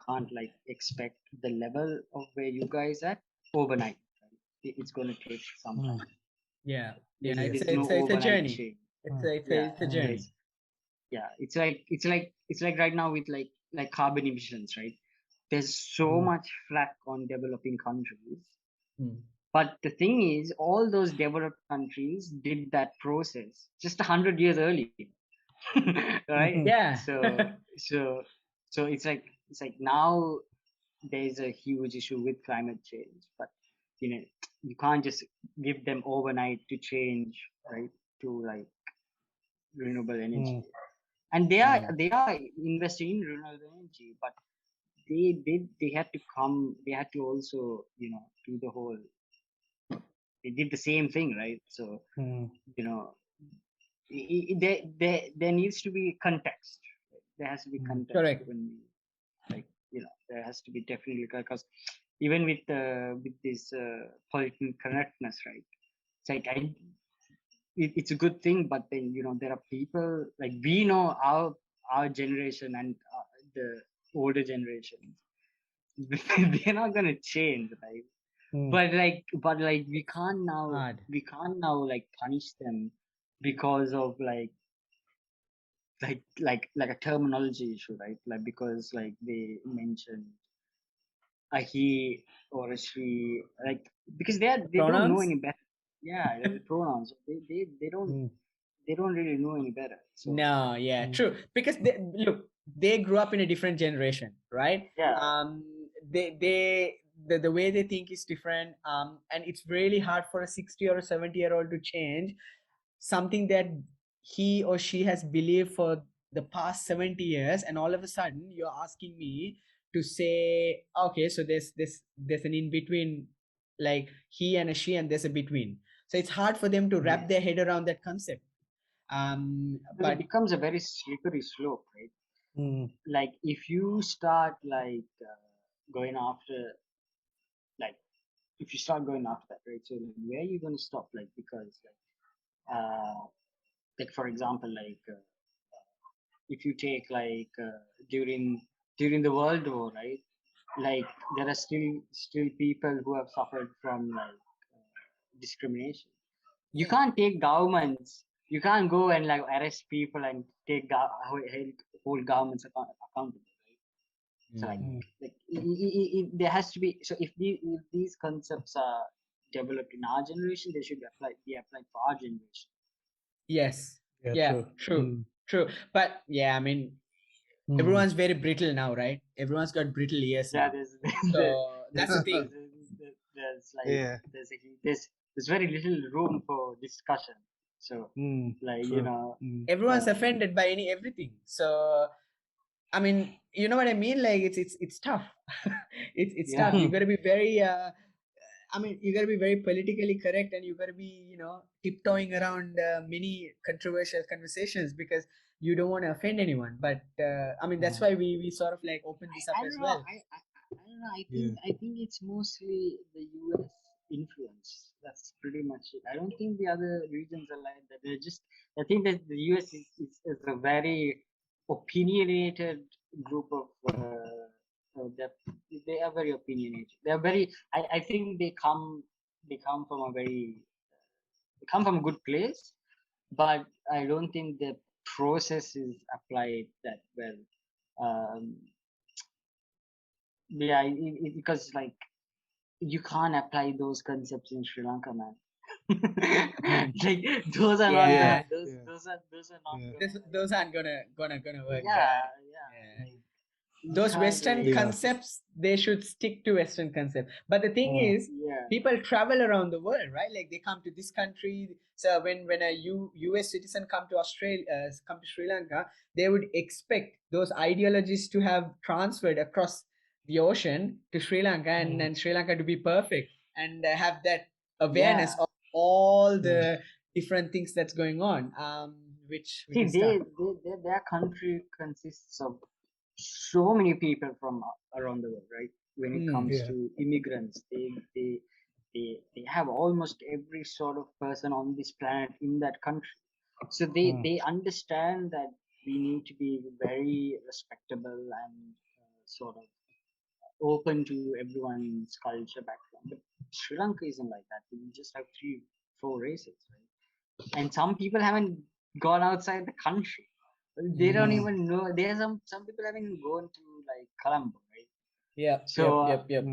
can't like expect the level of where you guys at overnight. Right? It's gonna take some Mm. time. Yeah, yeah, There's Yeah. there's no it's a overnight journey. change. Mm. Yeah, It's a Mm. journey. there's yeah. It's like right now with like carbon emissions, right? There's so Mm. much flack on developing countries. Mm. But the thing is, all those developed countries did that process just 100 years early, right? Mhm. Yeah. So it's like now there's a huge issue with climate change, but you can't just give them overnight to change, right, to like renewable energy. And they are investing in renewable energy, but they had to also do the whole, they did the same thing, right? So you know there needs to be context. There has to be context Correct. when we, like, there has to be definitely, because even with this political correctness, right? It's like it's a good thing, but then there are people like, we know our generation and the older generations, they're not gonna change, right? But we can't now Hard. like punish them because of like a terminology issue, right? Like, because like they mentioned a he or a she, like, because they don't know Pronouns? any better. Yeah, the pronouns, they don't really know any better. So No, yeah, true. Because they grew up in a different generation, right? yeah, The way they think is different. And it's really hard for a 60 or a 70-year-old to change something that he or she has believed for the past 70 years, and all of a sudden you're asking me to say, okay, so there's an in between, like he and a she, and there's a between. So it's hard for them to wrap their head around that concept. because it But becomes a very slippery slope, right? Like, if you start going after, like, if you start going after that, right? So like, where are you going to stop? Like, because like for example, if you take during the World War, right? Like, there are still people who have suffered from discrimination. You can't take governments. You can't go and like arrest people and take whole governments accountable. So there has to be. So if these concepts are developed in our generation, they should be applied for our generation. yes, Yeah, yeah, true. true. But yeah, I mean, everyone's very brittle now, right? Everyone's got brittle ears Yeah, now. So that's the thing. there's like Yeah. there's very little room for discussion. So like True. Everyone's offended by everything. So I mean, you know what I mean? Like it's tough. It's Yeah. tough. You gotta be very I mean, you gotta be very politically correct, and you gotta be, tiptoeing around many controversial conversations, because you don't want to offend anyone. But I mean, that's why we sort of like open this up I as don't know. well. I don't know. I think it's mostly the US influence. That's pretty much it. I don't think the other regions are like that. They're just. I think that the US is a very opinionated group of. That they are very opinionated. They are very. I think they come from a very. They come from a good place, but I don't think the process is applied that well. Um, yeah, because like you can't apply those concepts in Sri Lanka, man. Like, those are not Yeah, gonna those are not gonna those aren't gonna work. yeah, Yeah. like, you Those can't Western like concepts, they should stick to Western concepts. But the thing is, yeah. people travel around the world, right? Like they come to this country. So when a US citizen come to Australia, come to Sri Lanka, they would expect those ideologies to have transferred across the ocean to Sri Lanka, and Sri Lanka to be perfect, and have that awareness Yeah. of all the different things that's going on. Which See, is tough. their country consists of so many people from around the world, right? When it comes Yeah. to immigrants, they have almost every sort of person on this planet in that country. So they understand that we need to be very respectable and sort of open to everyone's culture background. But Sri Lanka isn't like that. We just have 3-4 races, right? And some people haven't gone outside the country. They don't even know. There's some people haven't gone to like Colombo, right? Yep, So yep.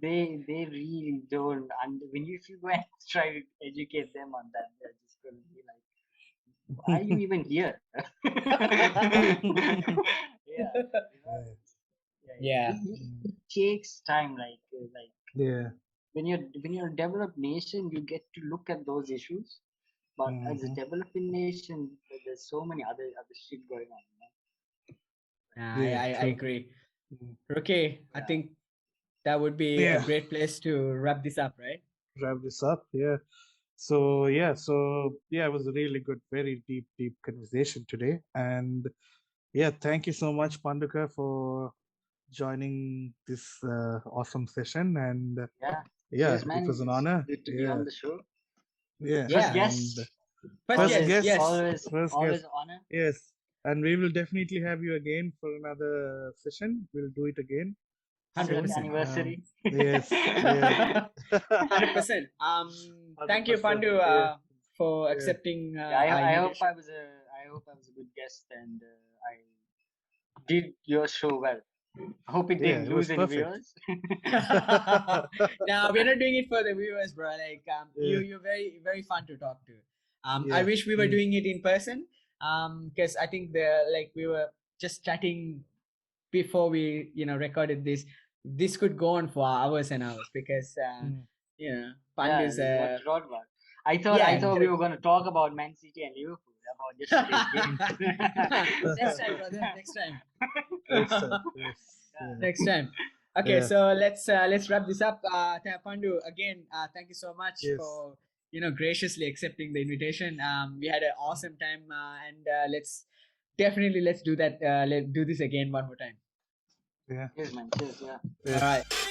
they really don't. And when if you go and try to educate them on that, they're just going to be like, "Why are you even here?" Yeah, Yeah. it takes time. Like Yeah. when you're a developed nation, you get to look at those issues. But as a Mhm. developing nation, there's so many other shit going on. Yeah, I true. agree. Mm. Okay, I Yeah. think that would be a Yeah, great place to wrap this up, right? wrap this up. Yeah. So it was a really good, very deep conversation today. And yeah, thank you so much, Panduka, for joining this awesome session. And Yeah. yeah, Cheers, it man. was an It's honor. good to be Yeah, on the show. yeah. First Yeah, And guest. first first guest, Always, guest, yes. always, first always guest. an honor. Yes. And we will definitely have you again for another session. We'll do it again 100th soon. 100%. anniversary. Yes, yeah. 100%. Thank you, 100%. Pandu, Yeah, for yeah. accepting Yeah, our I hope invitation. I hope I was a good guest and I did your show well. I hope it Yeah, didn't it was lose any perfect. viewers. No, we're not doing it for the viewers, bro. Like, Yeah, you're very fun to talk to. I yeah. wish we were doing it in person. Because I think we were just chatting before we recorded this. This could go on for hours and hours because Mm. Pandu Yeah, is this is what to talk about. I yeah, thought we correct. were going to talk about Man City and Liverpool about yesterday's game. Next time, brother. Next time. Next time. Yes. Next time. Okay, Yeah. so let's wrap this up. Pandu, again, thank you so much Yes. for graciously accepting the invitation. We had an awesome time, and let's do that. Let's do this again one more time. Yeah. Cheers, man. Cheers. Yeah. Yes. All right.